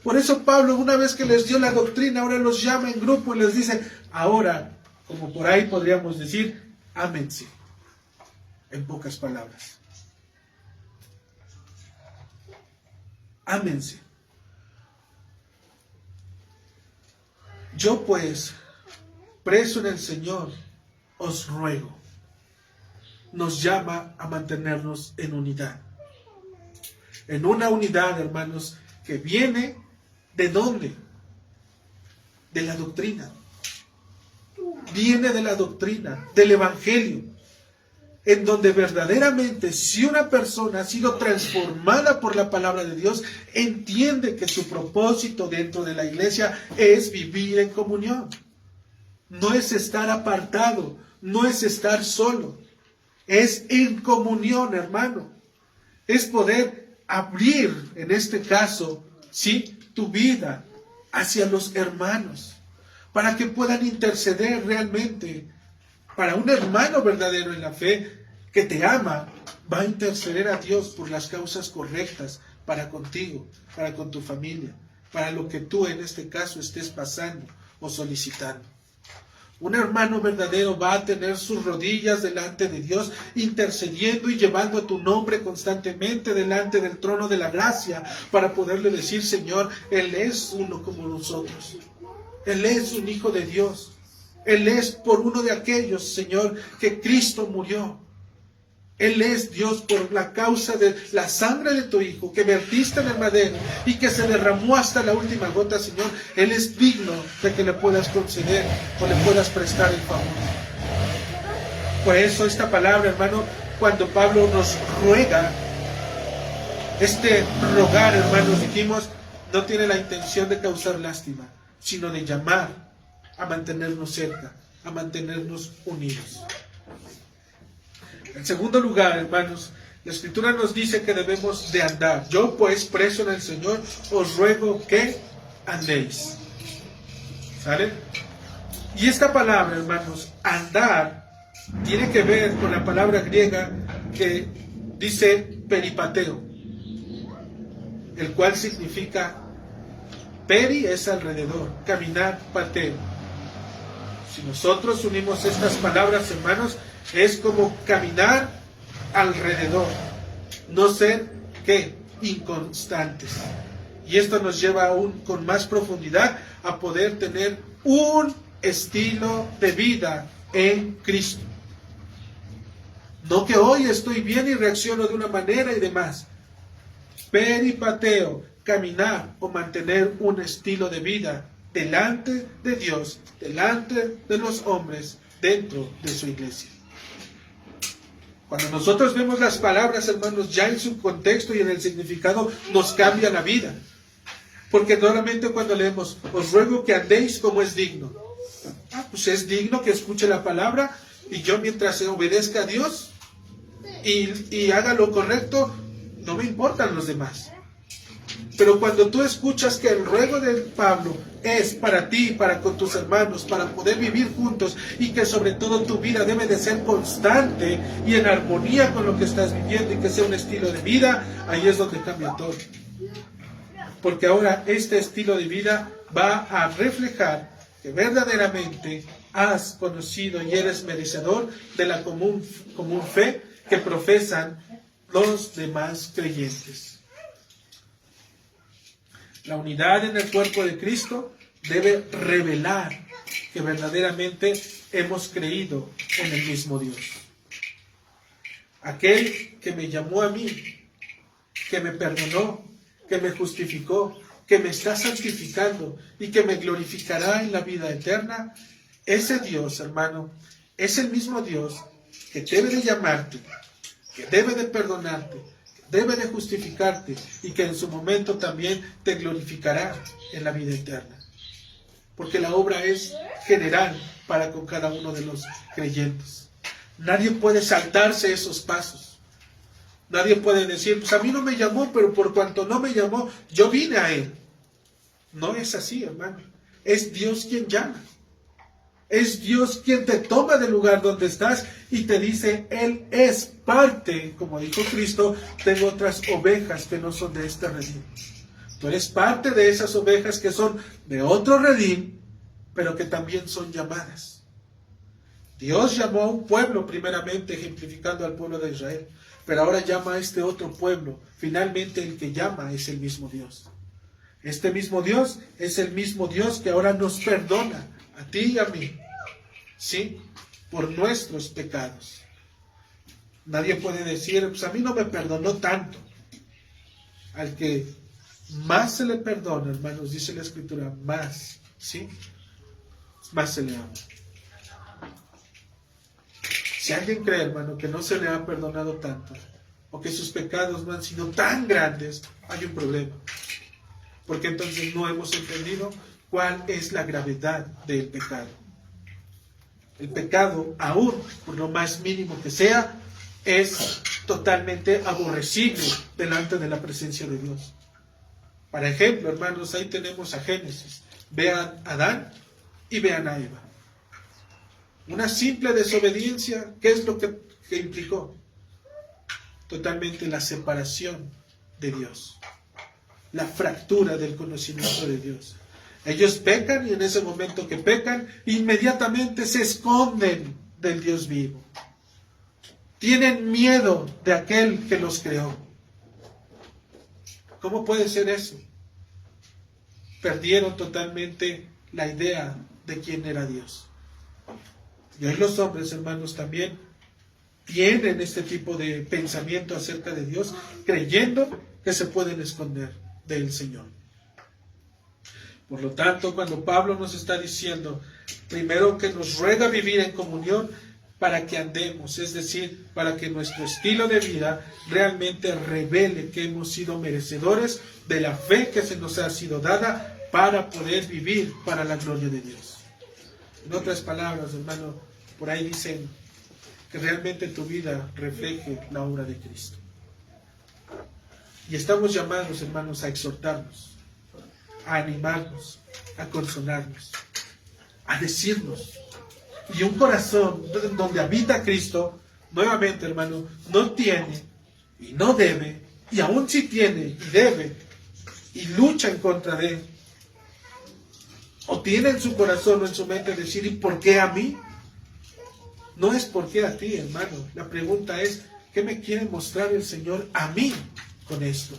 Por eso Pablo, una vez que les dio la doctrina, ahora los llama en grupo y les dice, ahora, como por ahí podríamos decir, ámense. En pocas palabras. Ámense. Yo pues, preso en el Señor, os ruego. Nos llama a mantenernos en unidad. En una unidad, hermanos, que viene ¿de dónde? De la doctrina. Viene de la doctrina, del Evangelio, en donde verdaderamente si una persona ha sido transformada por la palabra de Dios, entiende que su propósito dentro de la iglesia es vivir en comunión. No es estar apartado, no es estar solo, es en comunión, hermano. Es poder abrir, en este caso, ¿sí?, tu vida hacia los hermanos, para que puedan interceder realmente. Para un hermano verdadero en la fe que te ama, va a interceder a Dios por las causas correctas para contigo, para con tu familia, para lo que tú en este caso estés pasando o solicitando. Un hermano verdadero va a tener sus rodillas delante de Dios, intercediendo y llevando tu nombre constantemente delante del trono de la gracia, para poderle decir: Señor, Él es uno como nosotros. Él es un hijo de Dios. Él es por uno de aquellos, Señor, que Cristo murió. Él es Dios por la causa de la sangre de tu Hijo, que vertiste en el madero y que se derramó hasta la última gota, Señor. Él es digno de que le puedas conceder o le puedas prestar el favor. Por eso esta palabra, hermano, cuando Pablo nos ruega, este rogar, hermanos, dijimos, no tiene la intención de causar lástima, sino de llamar a mantenernos cerca, a mantenernos unidos. En segundo lugar, hermanos, la Escritura nos dice que debemos de andar. Yo, pues, preso en el Señor, os ruego que andéis. ¿Sale? Y esta palabra, hermanos, andar, tiene que ver con la palabra griega que dice peripateo, el cual significa peri es alrededor, caminar, pateo. Si nosotros unimos estas palabras, hermanos, es como caminar alrededor, no ser, ¿qué? Inconstantes. Y esto nos lleva aún con más profundidad a poder tener un estilo de vida en Cristo. No que hoy estoy bien y reacciono de una manera y demás. Peripateo, caminar o mantener un estilo de vida delante de Dios, delante de los hombres, dentro de su iglesia. Cuando nosotros vemos las palabras, hermanos, ya en su contexto y en el significado, nos cambia la vida. Porque normalmente cuando leemos, os ruego que andéis como es digno. Pues es digno que escuche la palabra y yo, mientras obedezca a Dios y haga lo correcto, no me importan los demás. Pero cuando tú escuchas que el ruego de Pablo es para ti, para con tus hermanos, para poder vivir juntos, y que sobre todo tu vida debe de ser constante y en armonía con lo que estás viviendo y que sea un estilo de vida, ahí es donde cambia todo. Porque ahora este estilo de vida va a reflejar que verdaderamente has conocido y eres merecedor de la común fe que profesan los demás creyentes. La unidad en el cuerpo de Cristo debe revelar que verdaderamente hemos creído en el mismo Dios. Aquel que me llamó a mí, que me perdonó, que me justificó, que me está santificando y que me glorificará en la vida eterna, ese Dios, hermano, es el mismo Dios que debe de llamarte, que debe de perdonarte, debe de justificarte y que en su momento también te glorificará en la vida eterna. Porque la obra es general para con cada uno de los creyentes. Nadie puede saltarse esos pasos. Nadie puede decir, pues a mí no me llamó, pero por cuanto no me llamó, yo vine a Él. No es así, hermano. Es Dios quien llama. Es Dios quien te toma del lugar donde estás y te dice, Él es parte, como dijo Cristo, tengo otras ovejas que no son de este redil. Tú eres parte de esas ovejas que son de otro redil, pero que también son llamadas. Dios llamó a un pueblo primeramente, ejemplificando al pueblo de Israel, pero ahora llama a este otro pueblo. Finalmente el que llama es el mismo Dios. Este mismo Dios es el mismo Dios que ahora nos perdona a ti y a mí, ¿sí? Por nuestros pecados. Nadie puede decir, pues a mí no me perdonó tanto. Al que más se le perdona, hermanos, dice la Escritura, más, ¿sí? Más se le ama. Si alguien cree, hermano, que no se le ha perdonado tanto, o que sus pecados no han sido tan grandes, hay un problema. Porque entonces no hemos entendido cuál es la gravedad del pecado. El pecado, aún por lo más mínimo que sea, es totalmente aborrecible delante de la presencia de Dios. Por ejemplo, hermanos, ahí tenemos a Génesis. Vean a Adán y vean a Eva. Una simple desobediencia, ¿qué es lo que implicó? Totalmente la separación de Dios. La fractura del conocimiento de Dios. Ellos pecan y en ese momento que pecan, inmediatamente se esconden del Dios vivo. Tienen miedo de aquel que los creó. ¿Cómo puede ser eso? Perdieron totalmente la idea de quién era Dios. Y hoy los hombres, hermanos, también tienen este tipo de pensamiento acerca de Dios, creyendo que se pueden esconder del Señor. Por lo tanto, cuando Pablo nos está diciendo, primero que nos ruega vivir en comunión para que andemos, es decir, para que nuestro estilo de vida realmente revele que hemos sido merecedores de la fe que se nos ha sido dada para poder vivir para la gloria de Dios. En otras palabras, hermano, por ahí dicen que realmente tu vida refleje la obra de Cristo. Y estamos llamados, hermanos, a exhortarnos, a animarnos, a consolarnos, a decirnos. Y un corazón donde habita Cristo, nuevamente, hermano, no tiene y no debe, y aún si tiene y debe, y lucha en contra de, o tiene en su corazón o en su mente decir, ¿y por qué a mí? No es por qué a ti, hermano. La pregunta es, ¿qué me quiere mostrar el Señor a mí con esto?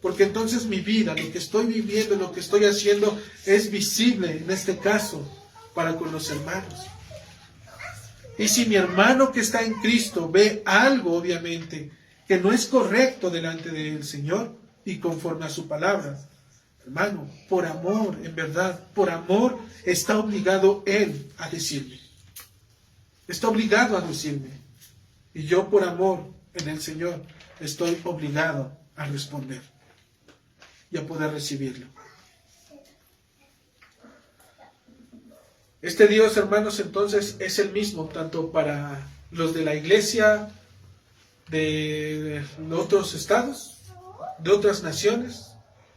Porque entonces mi vida, lo que estoy viviendo, lo que estoy haciendo, es visible, en este caso, para con los hermanos. Y si mi hermano que está en Cristo ve algo, obviamente, que no es correcto delante del Señor y conforme a su palabra, hermano, por amor, en verdad, por amor, está obligado Él a decirme. Está obligado a decirme. Y yo por amor en el Señor estoy obligado a responder y a poder recibirlo. Este Dios, hermanos, entonces es el mismo, tanto para los de la iglesia de otros estados, de otras naciones,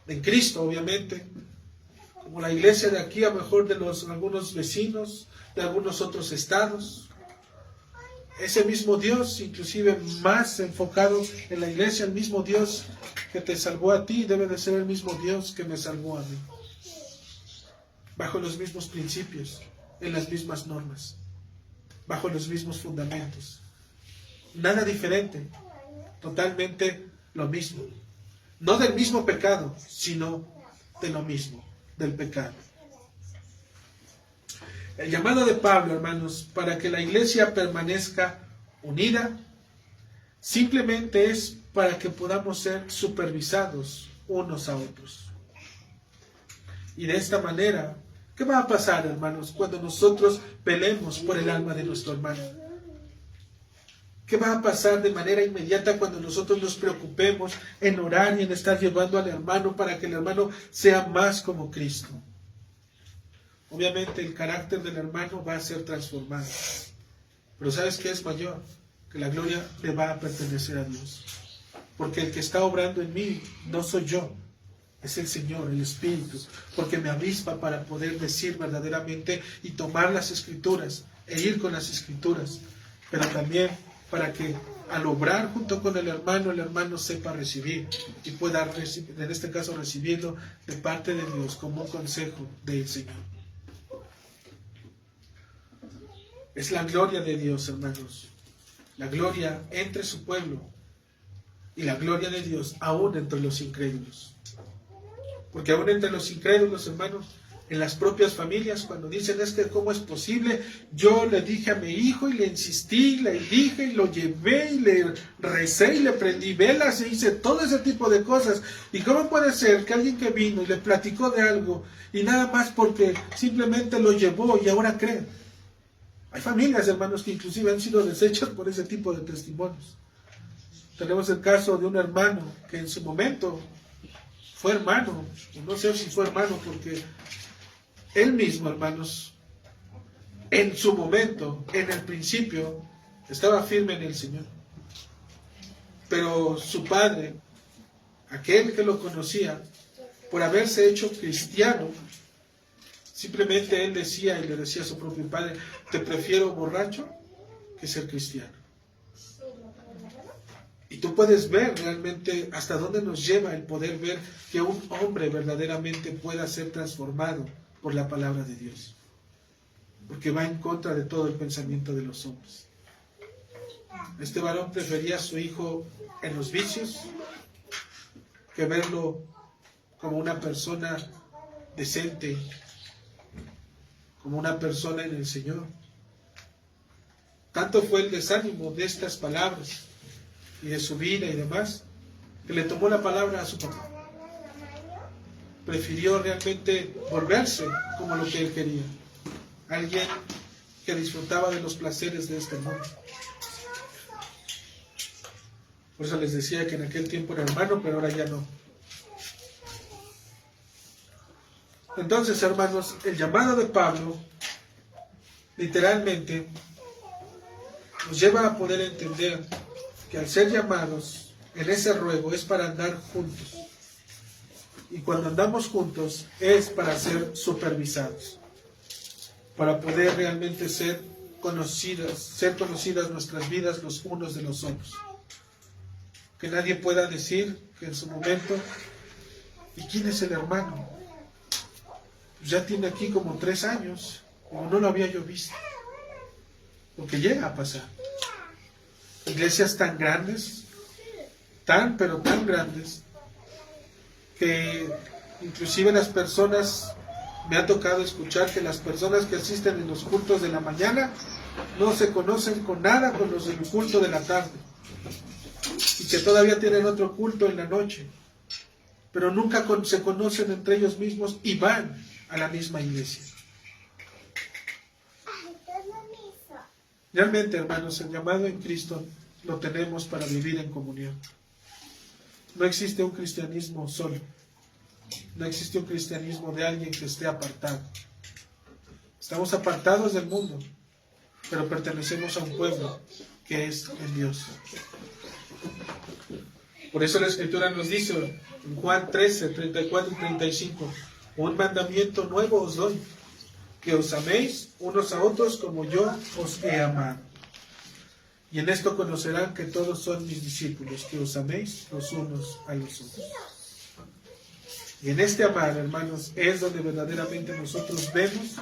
en Cristo, obviamente, como la iglesia de aquí, a lo mejor de algunos vecinos, de algunos otros estados. Ese mismo Dios, inclusive más enfocado en la iglesia, el mismo Dios que te salvó a ti, debe de ser el mismo Dios que me salvó a mí. Bajo los mismos principios, en las mismas normas, bajo los mismos fundamentos. Nada diferente, totalmente lo mismo. No del mismo pecado, sino de lo mismo, del pecado. El llamado de Pablo, hermanos, para que la iglesia permanezca unida, simplemente es para que podamos ser supervisados unos a otros. Y de esta manera, ¿qué va a pasar, hermanos, cuando nosotros peleemos por el alma de nuestro hermano? ¿Qué va a pasar de manera inmediata cuando nosotros nos preocupemos en orar y en estar llevando al hermano para que el hermano sea más como Cristo? Obviamente el carácter del hermano va a ser transformado. Pero ¿sabes qué es mayor? Que la gloria le va a pertenecer a Dios. Porque el que está obrando en mí no soy yo, es el Señor, el Espíritu. Porque me avispa para poder decir verdaderamente y tomar las Escrituras e ir con las Escrituras. Pero también para que al obrar junto con el hermano sepa recibir y pueda, en este caso, recibirlo de parte de Dios como un consejo del Señor. Es la gloria de Dios, hermanos. La gloria entre su pueblo y la gloria de Dios aún entre los incrédulos. Porque aún entre los incrédulos, hermanos, en las propias familias, cuando dicen, es que ¿cómo es posible? Yo le dije a mi hijo y le insistí, le dije y lo llevé y le recé y le prendí velas e hice todo ese tipo de cosas. ¿Y cómo puede ser que alguien que vino y le platicó de algo y nada más porque simplemente lo llevó y ahora cree? Hay familias, hermanos, que inclusive han sido deshechas por ese tipo de testimonios. Tenemos el caso de un hermano que en su momento fue hermano, no sé si fue hermano porque él mismo, hermanos, en su momento, en el principio, estaba firme en el Señor. Pero su padre, aquel que lo conocía, por haberse hecho cristiano, simplemente él decía y le decía a su propio padre, te prefiero borracho que ser cristiano. Y tú puedes ver realmente hasta dónde nos lleva el poder ver que un hombre verdaderamente pueda ser transformado por la palabra de Dios. Porque va en contra de todo el pensamiento de los hombres. Este varón prefería a su hijo en los vicios que verlo como una persona decente, como una persona en el Señor. Tanto fue el desánimo de estas palabras y de su vida y demás, que le tomó la palabra a su papá. Prefirió realmente volverse como lo que él quería. Alguien que disfrutaba de los placeres de este mundo. Por eso les decía que en aquel tiempo era hermano, pero ahora ya no. Entonces, hermanos, el llamado de Pablo, literalmente, nos lleva a poder entender que al ser llamados en ese ruego es para andar juntos. Y cuando andamos juntos es para ser supervisados. Para poder realmente ser conocidas nuestras vidas los unos de los otros. Que nadie pueda decir que en su momento, ¿y quién es el hermano? Pues ya tiene aquí como 3 años, como no lo había yo visto. Porque llega a pasar. Iglesias tan grandes, pero tan grandes, que inclusive las personas, me ha tocado escuchar que las personas que asisten en los cultos de la mañana no se conocen con nada con los del culto de la tarde. Y que todavía tienen otro culto en la noche. Pero nunca se conocen entre ellos mismos y van a la misma iglesia. Realmente, hermanos, el llamado en Cristo lo tenemos para vivir en comunión. No existe un cristianismo solo. No existe un cristianismo de alguien que esté apartado. Estamos apartados del mundo, pero pertenecemos a un pueblo que es en Dios. Por eso la Escritura nos dice en Juan 13, 34 y 35, un mandamiento nuevo os doy, que os améis unos a otros como yo os he amado. Y en esto conocerán que todos son mis discípulos, que os améis los unos a los otros. Y en este amar, hermanos, es donde verdaderamente nosotros vemos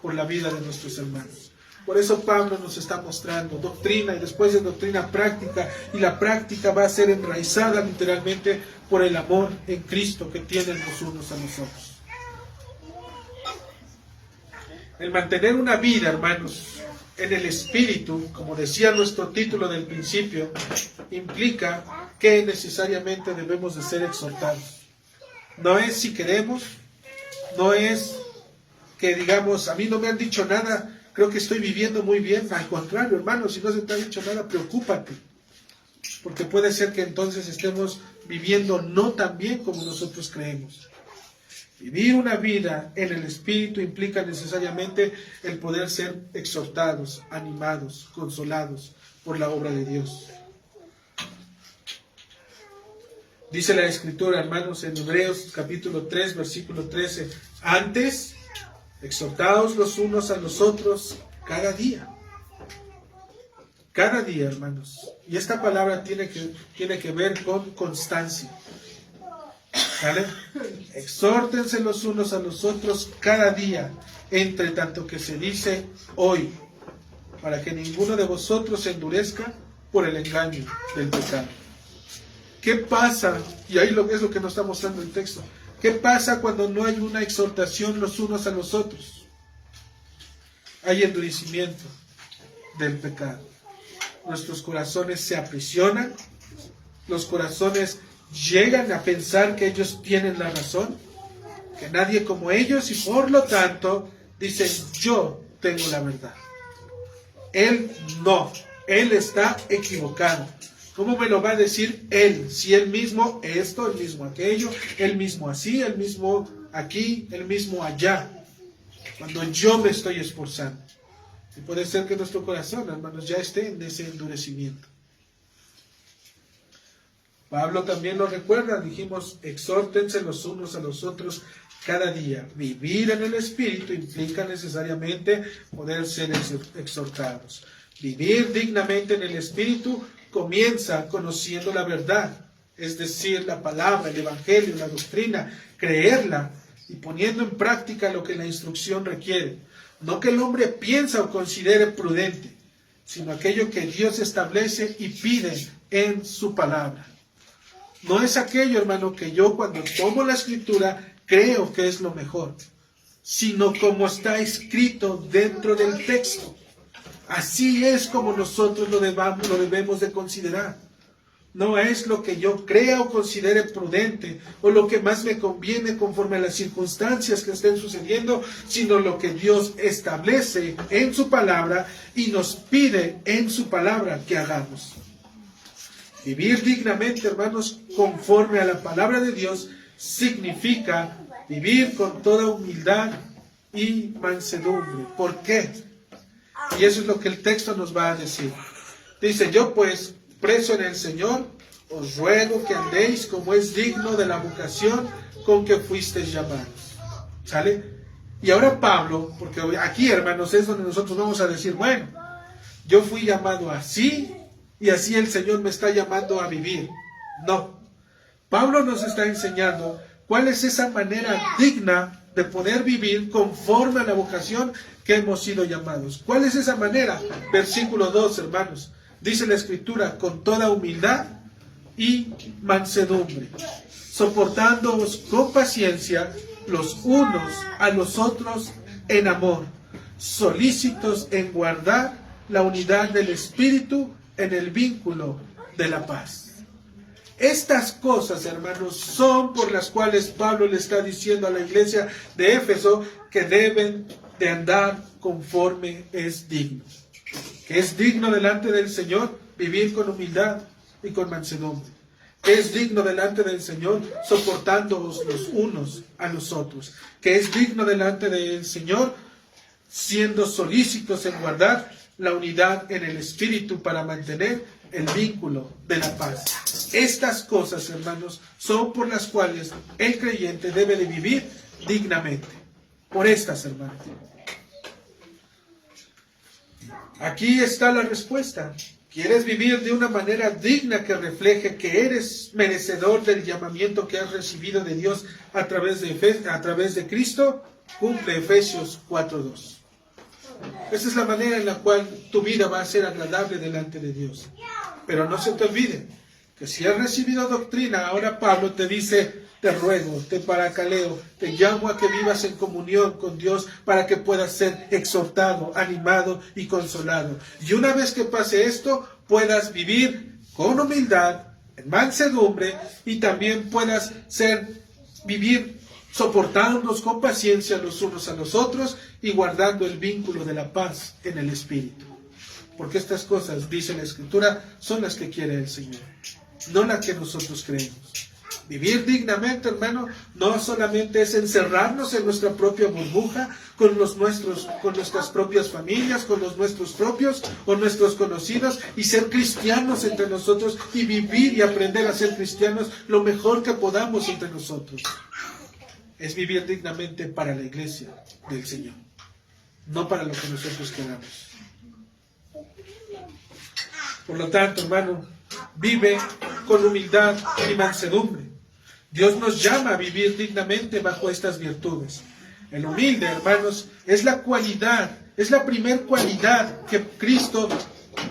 por la vida de nuestros hermanos. Por eso Pablo nos está mostrando doctrina y después de doctrina práctica, y la práctica va a ser enraizada literalmente por el amor en Cristo que tienen los unos a los otros. El mantener una vida, hermanos, en el Espíritu, como decía nuestro título del principio, implica que necesariamente debemos de ser exhortados. No es si queremos, no es que digamos, a mí no me han dicho nada, creo que estoy viviendo muy bien. Al contrario, hermano, si no se te ha dicho nada, preocúpate. Porque puede ser que entonces estemos viviendo no tan bien como nosotros creemos. Vivir una vida en el Espíritu implica necesariamente el poder ser exhortados, animados, consolados por la obra de Dios. Dice la Escritura, hermanos, en Hebreos capítulo 3, versículo 13, antes, exhortaos los unos a los otros cada día. Cada día, hermanos. Y esta palabra tiene que ver con constancia. ¿Vale? Exhórtense los unos a los otros cada día, entre tanto que se dice hoy, para que ninguno de vosotros se endurezca por el engaño del pecado. ¿Qué pasa? Y ahí es lo que nos está mostrando el texto. ¿Qué pasa cuando no hay una exhortación los unos a los otros? Hay endurecimiento del pecado. Nuestros corazones se aprisionan, los corazones llegan a pensar que ellos tienen la razón, que nadie como ellos, y por lo tanto dicen, yo tengo la verdad. Él no, él está equivocado. ¿Cómo me lo va a decir él? Si él mismo esto, él mismo aquello, él mismo así, él mismo aquí, él mismo allá. Cuando yo me estoy esforzando. Y puede ser que nuestro corazón, hermanos, ya esté en ese endurecimiento. Pablo también lo recuerda, dijimos, exhórtense los unos a los otros cada día. Vivir en el Espíritu implica necesariamente poder ser exhortados. Vivir dignamente en el Espíritu comienza conociendo la verdad, es decir, la palabra, el evangelio, la doctrina, creerla y poniendo en práctica lo que la instrucción requiere. No que el hombre piensa o considere prudente, sino aquello que Dios establece y pide en su palabra. No es aquello, hermano, que yo cuando tomo la escritura creo que es lo mejor, sino como está escrito dentro del texto. Así es como nosotros lo debemos de considerar. No es lo que yo crea o considere prudente o lo que más me conviene conforme a las circunstancias que estén sucediendo, sino lo que Dios establece en su palabra y nos pide en su palabra que hagamos. Vivir dignamente, hermanos, conforme a la palabra de Dios, significa vivir con toda humildad y mansedumbre. ¿Por qué? Y eso es lo que el texto nos va a decir. Dice, yo pues, preso en el Señor, os ruego que andéis como es digno de la vocación con que fuisteis llamados. ¿Sale? Y ahora Pablo, porque aquí, hermanos, es donde nosotros vamos a decir, bueno, yo fui llamado así, y así el Señor me está llamando a vivir. No. Pablo nos está enseñando cuál es esa manera digna de poder vivir conforme a la vocación que hemos sido llamados. ¿Cuál es esa manera? Versículo 2, hermanos. Dice la Escritura, con toda humildad y mansedumbre, soportándoos con paciencia los unos a los otros en amor, solícitos en guardar la unidad del Espíritu en el vínculo de la paz. Estas cosas, hermanos, son por las cuales Pablo le está diciendo a la iglesia de Éfeso que deben de andar conforme es digno. Que es digno delante del Señor vivir con humildad y con mansedumbre. Que es digno delante del Señor soportándoos los unos a los otros. Que es digno delante del Señor siendo solícitos en guardar la unidad en el Espíritu para mantener el vínculo de la paz. Estas cosas, hermanos, son por las cuales el creyente debe de vivir dignamente. Por estas, hermanos. Aquí está la respuesta. ¿Quieres vivir de una manera digna que refleje que eres merecedor del llamamiento que has recibido de Dios a través de Cristo? Cumple Efesios 4:2. Esa es la manera en la cual tu vida va a ser agradable delante de Dios. Pero no se te olvide que si has recibido doctrina, ahora Pablo te dice, te ruego, te paracaleo, te llamo a que vivas en comunión con Dios para que puedas ser exhortado, animado y consolado. Y una vez que pase esto, puedas vivir con humildad, en mansedumbre y también puedas vivir soportándonos con paciencia los unos a los otros y guardando el vínculo de la paz en el Espíritu. Porque estas cosas, dice la Escritura, son las que quiere el Señor, no las que nosotros creemos. Vivir dignamente, hermano, no solamente es encerrarnos en nuestra propia burbuja, con nuestras propias familias, con los nuestros propios o nuestros conocidos, y ser cristianos entre nosotros y vivir y aprender a ser cristianos lo mejor que podamos entre nosotros. Es vivir dignamente para la iglesia del Señor, no para lo que nosotros queramos. Por lo tanto, hermano, vive con humildad y mansedumbre. Dios nos llama a vivir dignamente bajo estas virtudes. El humilde, hermanos, es la primer cualidad que Cristo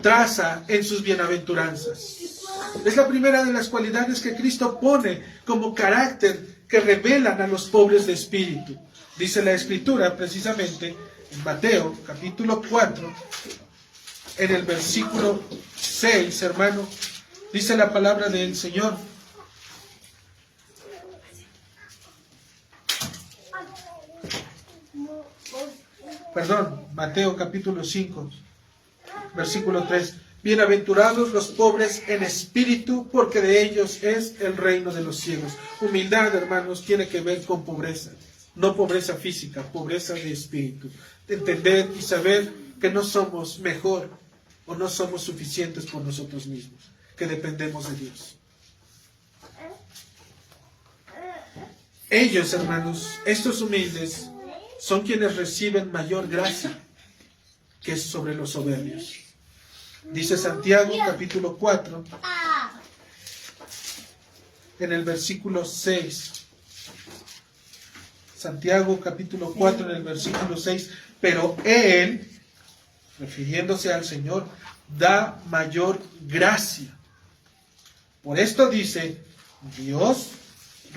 traza en sus bienaventuranzas. Es la primera de las cualidades que Cristo pone como carácter que revelan a los pobres de espíritu. Dice la Escritura precisamente en Mateo capítulo 4, en el versículo 6, hermano, dice la palabra del Señor. Mateo capítulo 5, versículo 3. Bienaventurados los pobres en espíritu, porque de ellos es el reino de los cielos. Humildad, hermanos, tiene que ver con pobreza. No pobreza física, pobreza de espíritu. De entender y saber que no somos mejor o no somos suficientes por nosotros mismos, que dependemos de Dios. Ellos, hermanos, estos humildes, son quienes reciben mayor gracia que sobre los soberbios. Dice Santiago capítulo 4, en el versículo 6. Santiago capítulo 4 en el versículo 6. Pero Él, refiriéndose al Señor, da mayor gracia. Por esto dice, Dios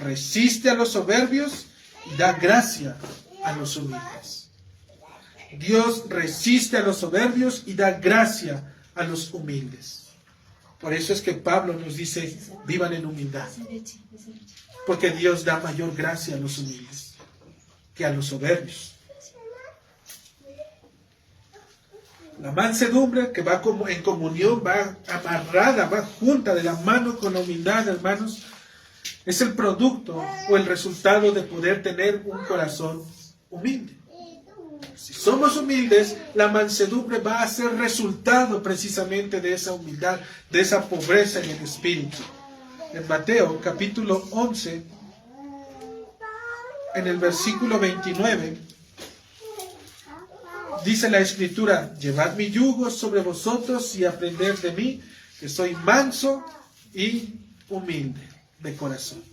resiste a los soberbios y da gracia a los humildes. Dios resiste a los soberbios y da gracia a los humildes. Por eso es que Pablo nos dice, vivan en humildad. Porque Dios da mayor gracia a los humildes que a los soberbios. La mansedumbre que va como en comunión, va amarrada, va junta de la mano con la humildad, hermanos, es el producto o el resultado de poder tener un corazón humilde. Si somos humildes, la mansedumbre va a ser resultado precisamente de esa humildad, de esa pobreza en el espíritu. En Mateo capítulo 11, en el versículo 29, dice la Escritura, llevad mi yugo sobre vosotros y aprended de mí, que soy manso y humilde de corazón.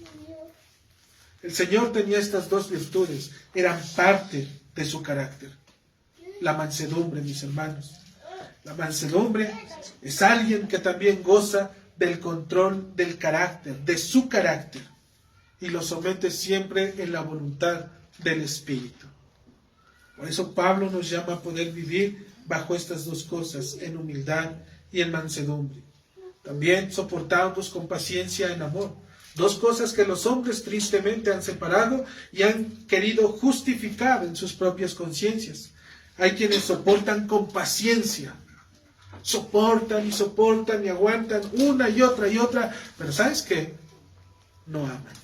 El Señor tenía estas dos virtudes, eran parte de su carácter. La mansedumbre, mis hermanos. La mansedumbre es alguien que también goza del control del carácter, de su carácter, y lo somete siempre en la voluntad del Espíritu. Por eso Pablo nos llama a poder vivir bajo estas dos cosas, en humildad y en mansedumbre. También soportándonos con paciencia en amor. Dos cosas que los hombres tristemente han separado y han querido justificar en sus propias conciencias. Hay quienes soportan con paciencia. Soportan y aguantan una y otra. Pero ¿sabes qué? No aman.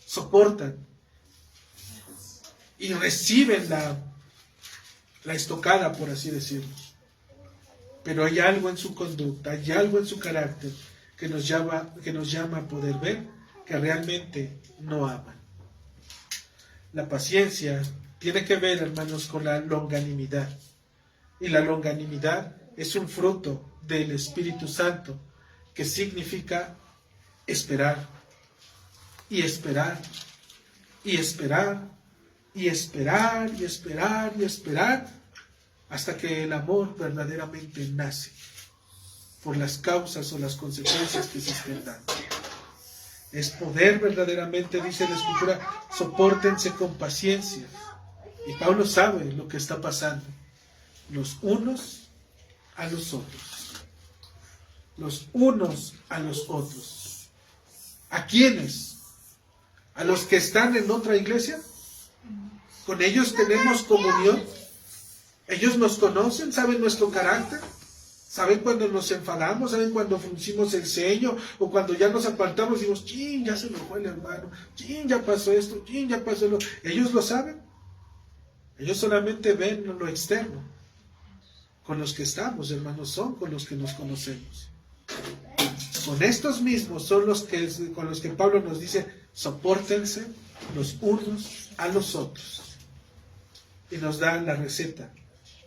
Soportan. Y reciben la estocada, por así decirlo. Pero hay algo en su conducta, hay algo en su carácter que nos llama a poder ver que realmente no aman. La paciencia tiene que ver, hermanos, con la longanimidad. Y la longanimidad es un fruto del Espíritu Santo que significa esperar. Y esperar. Y esperar. Y esperar, y esperar, y esperar, hasta que el amor verdaderamente nace, por las causas o las consecuencias que se estén dando. Es poder verdaderamente, dice la Escritura, sopórtense con paciencia. Y Pablo sabe lo que está pasando. Los unos a los otros. Los unos a los otros. ¿A quiénes? ¿A los que están en otra iglesia? ¿Con ellos tenemos comunión? ¿Ellos nos conocen? ¿Saben nuestro carácter? ¿Saben cuando nos enfadamos? ¿Saben cuando fruncimos el ceño? ¿O cuando ya nos apartamos y decimos, chin, ya se me fue el hermano, chin, ya pasó esto, chin, ya pasó lo... ¿Ellos lo saben? Ellos solamente ven lo externo. Con los que estamos, hermanos, son con los que nos conocemos. Con estos mismos son con los que Pablo nos dice, sopórtense los unos a los otros. Y nos da la receta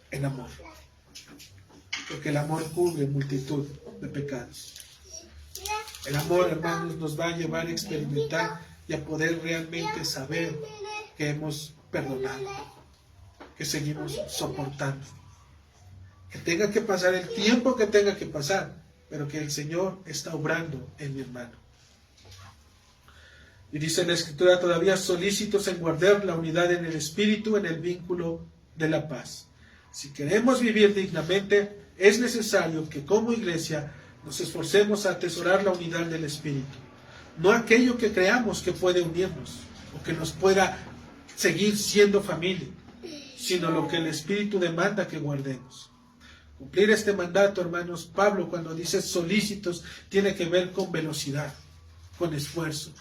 en amor. Porque el amor cubre multitud de pecados. El amor, hermanos, nos va a llevar a experimentar y a poder realmente saber que hemos perdonado, que seguimos soportando. Que tenga que pasar el tiempo que tenga que pasar, pero que el Señor está obrando en mi hermano. Y dice la Escritura todavía, solícitos en guardar la unidad en el Espíritu, en el vínculo de la paz. Si queremos vivir dignamente, es necesario que como iglesia nos esforcemos a atesorar la unidad del Espíritu. No aquello que creamos que puede unirnos o que nos pueda seguir siendo familia, sino lo que el Espíritu demanda que guardemos. Cumplir este mandato, hermanos, Pablo cuando dice solícitos, tiene que ver con velocidad, con esfuerzo,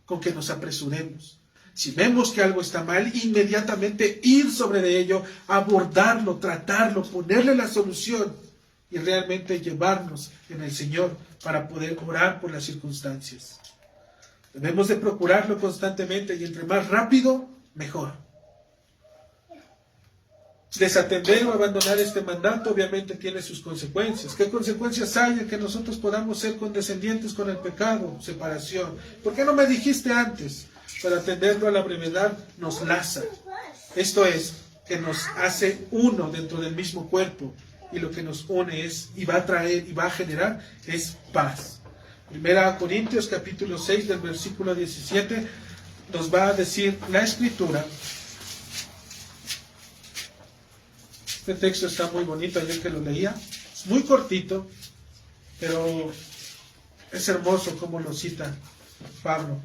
con que nos apresuremos. Si vemos que algo está mal, inmediatamente ir sobre de ello, abordarlo, tratarlo, ponerle la solución y realmente llevarnos en el Señor para poder orar por las circunstancias. Debemos de procurarlo constantemente y entre más rápido, mejor. Desatender o abandonar este mandato obviamente tiene sus consecuencias. ¿Qué consecuencias hay en que nosotros podamos ser condescendientes con el pecado? Separación. ¿Por qué no me dijiste antes? Para atenderlo a la brevedad nos laza. Esto es, que nos hace uno dentro del mismo cuerpo. Y lo que nos une es, y va a traer, y va a generar, es paz. Primera Corintios capítulo 6 del versículo 17 nos va a decir la Escritura. Este texto está muy bonito, ayer que lo leía. Es muy cortito, pero es hermoso como lo cita Pablo.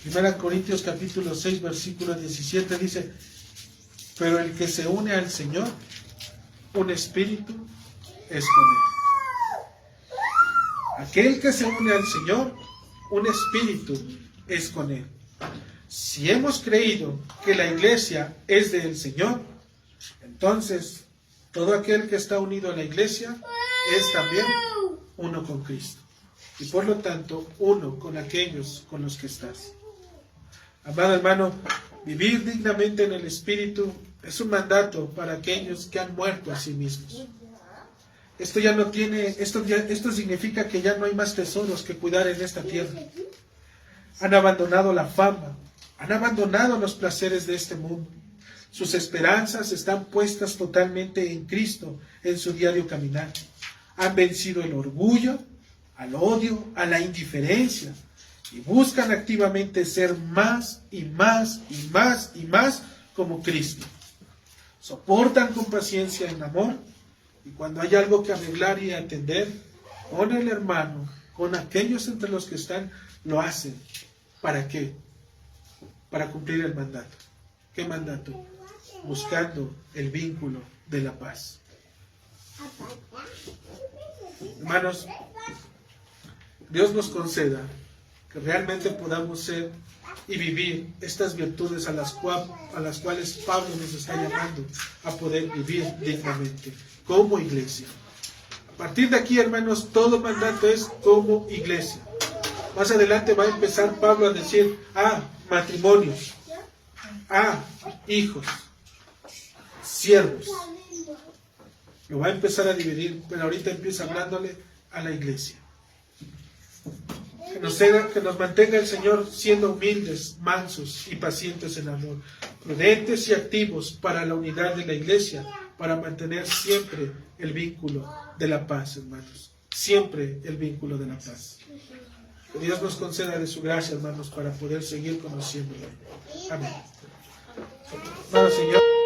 Primera Corintios capítulo 6 versículo 17 dice: pero el que se une al Señor, un espíritu es con Él. Aquel que se une al Señor, un espíritu es con Él. Si hemos creído que la iglesia es del Señor, entonces todo aquel que está unido a la iglesia es también uno con Cristo. Y por lo tanto, uno con aquellos con los que estás. Amado hermano, vivir dignamente en el Espíritu es un mandato para aquellos que han muerto a sí mismos. Esto ya no tiene, esto significa que ya no hay más tesoros que cuidar en esta tierra. Han abandonado la fama, han abandonado los placeres de este mundo. Sus esperanzas están puestas totalmente en Cristo en su diario caminar. Han vencido el orgullo, al odio, a la indiferencia y buscan activamente ser más y más y más y más como Cristo. Soportan con paciencia en amor y cuando hay algo que arreglar y atender, con el hermano, con aquellos entre los que están, lo hacen. ¿Para qué? Para cumplir el mandato. ¿Qué mandato? Buscando el vínculo de la paz. Hermanos, Dios nos conceda que realmente podamos ser y vivir estas virtudes a las cuales Pablo nos está llamando a poder vivir dignamente como iglesia. A partir de aquí, hermanos, todo mandato es como iglesia. Más adelante va a empezar Pablo a decir, matrimonios, hijos, siervos. Lo va a empezar a dividir, pero ahorita empieza hablándole a la iglesia. Que nos mantenga el Señor siendo humildes, mansos y pacientes en amor, prudentes y activos para la unidad de la iglesia, para mantener siempre el vínculo de la paz, hermanos. Siempre el vínculo de la paz. Que Dios nos conceda de su gracia, hermanos, para poder seguir conociéndolo. Amén. Bueno, Señor.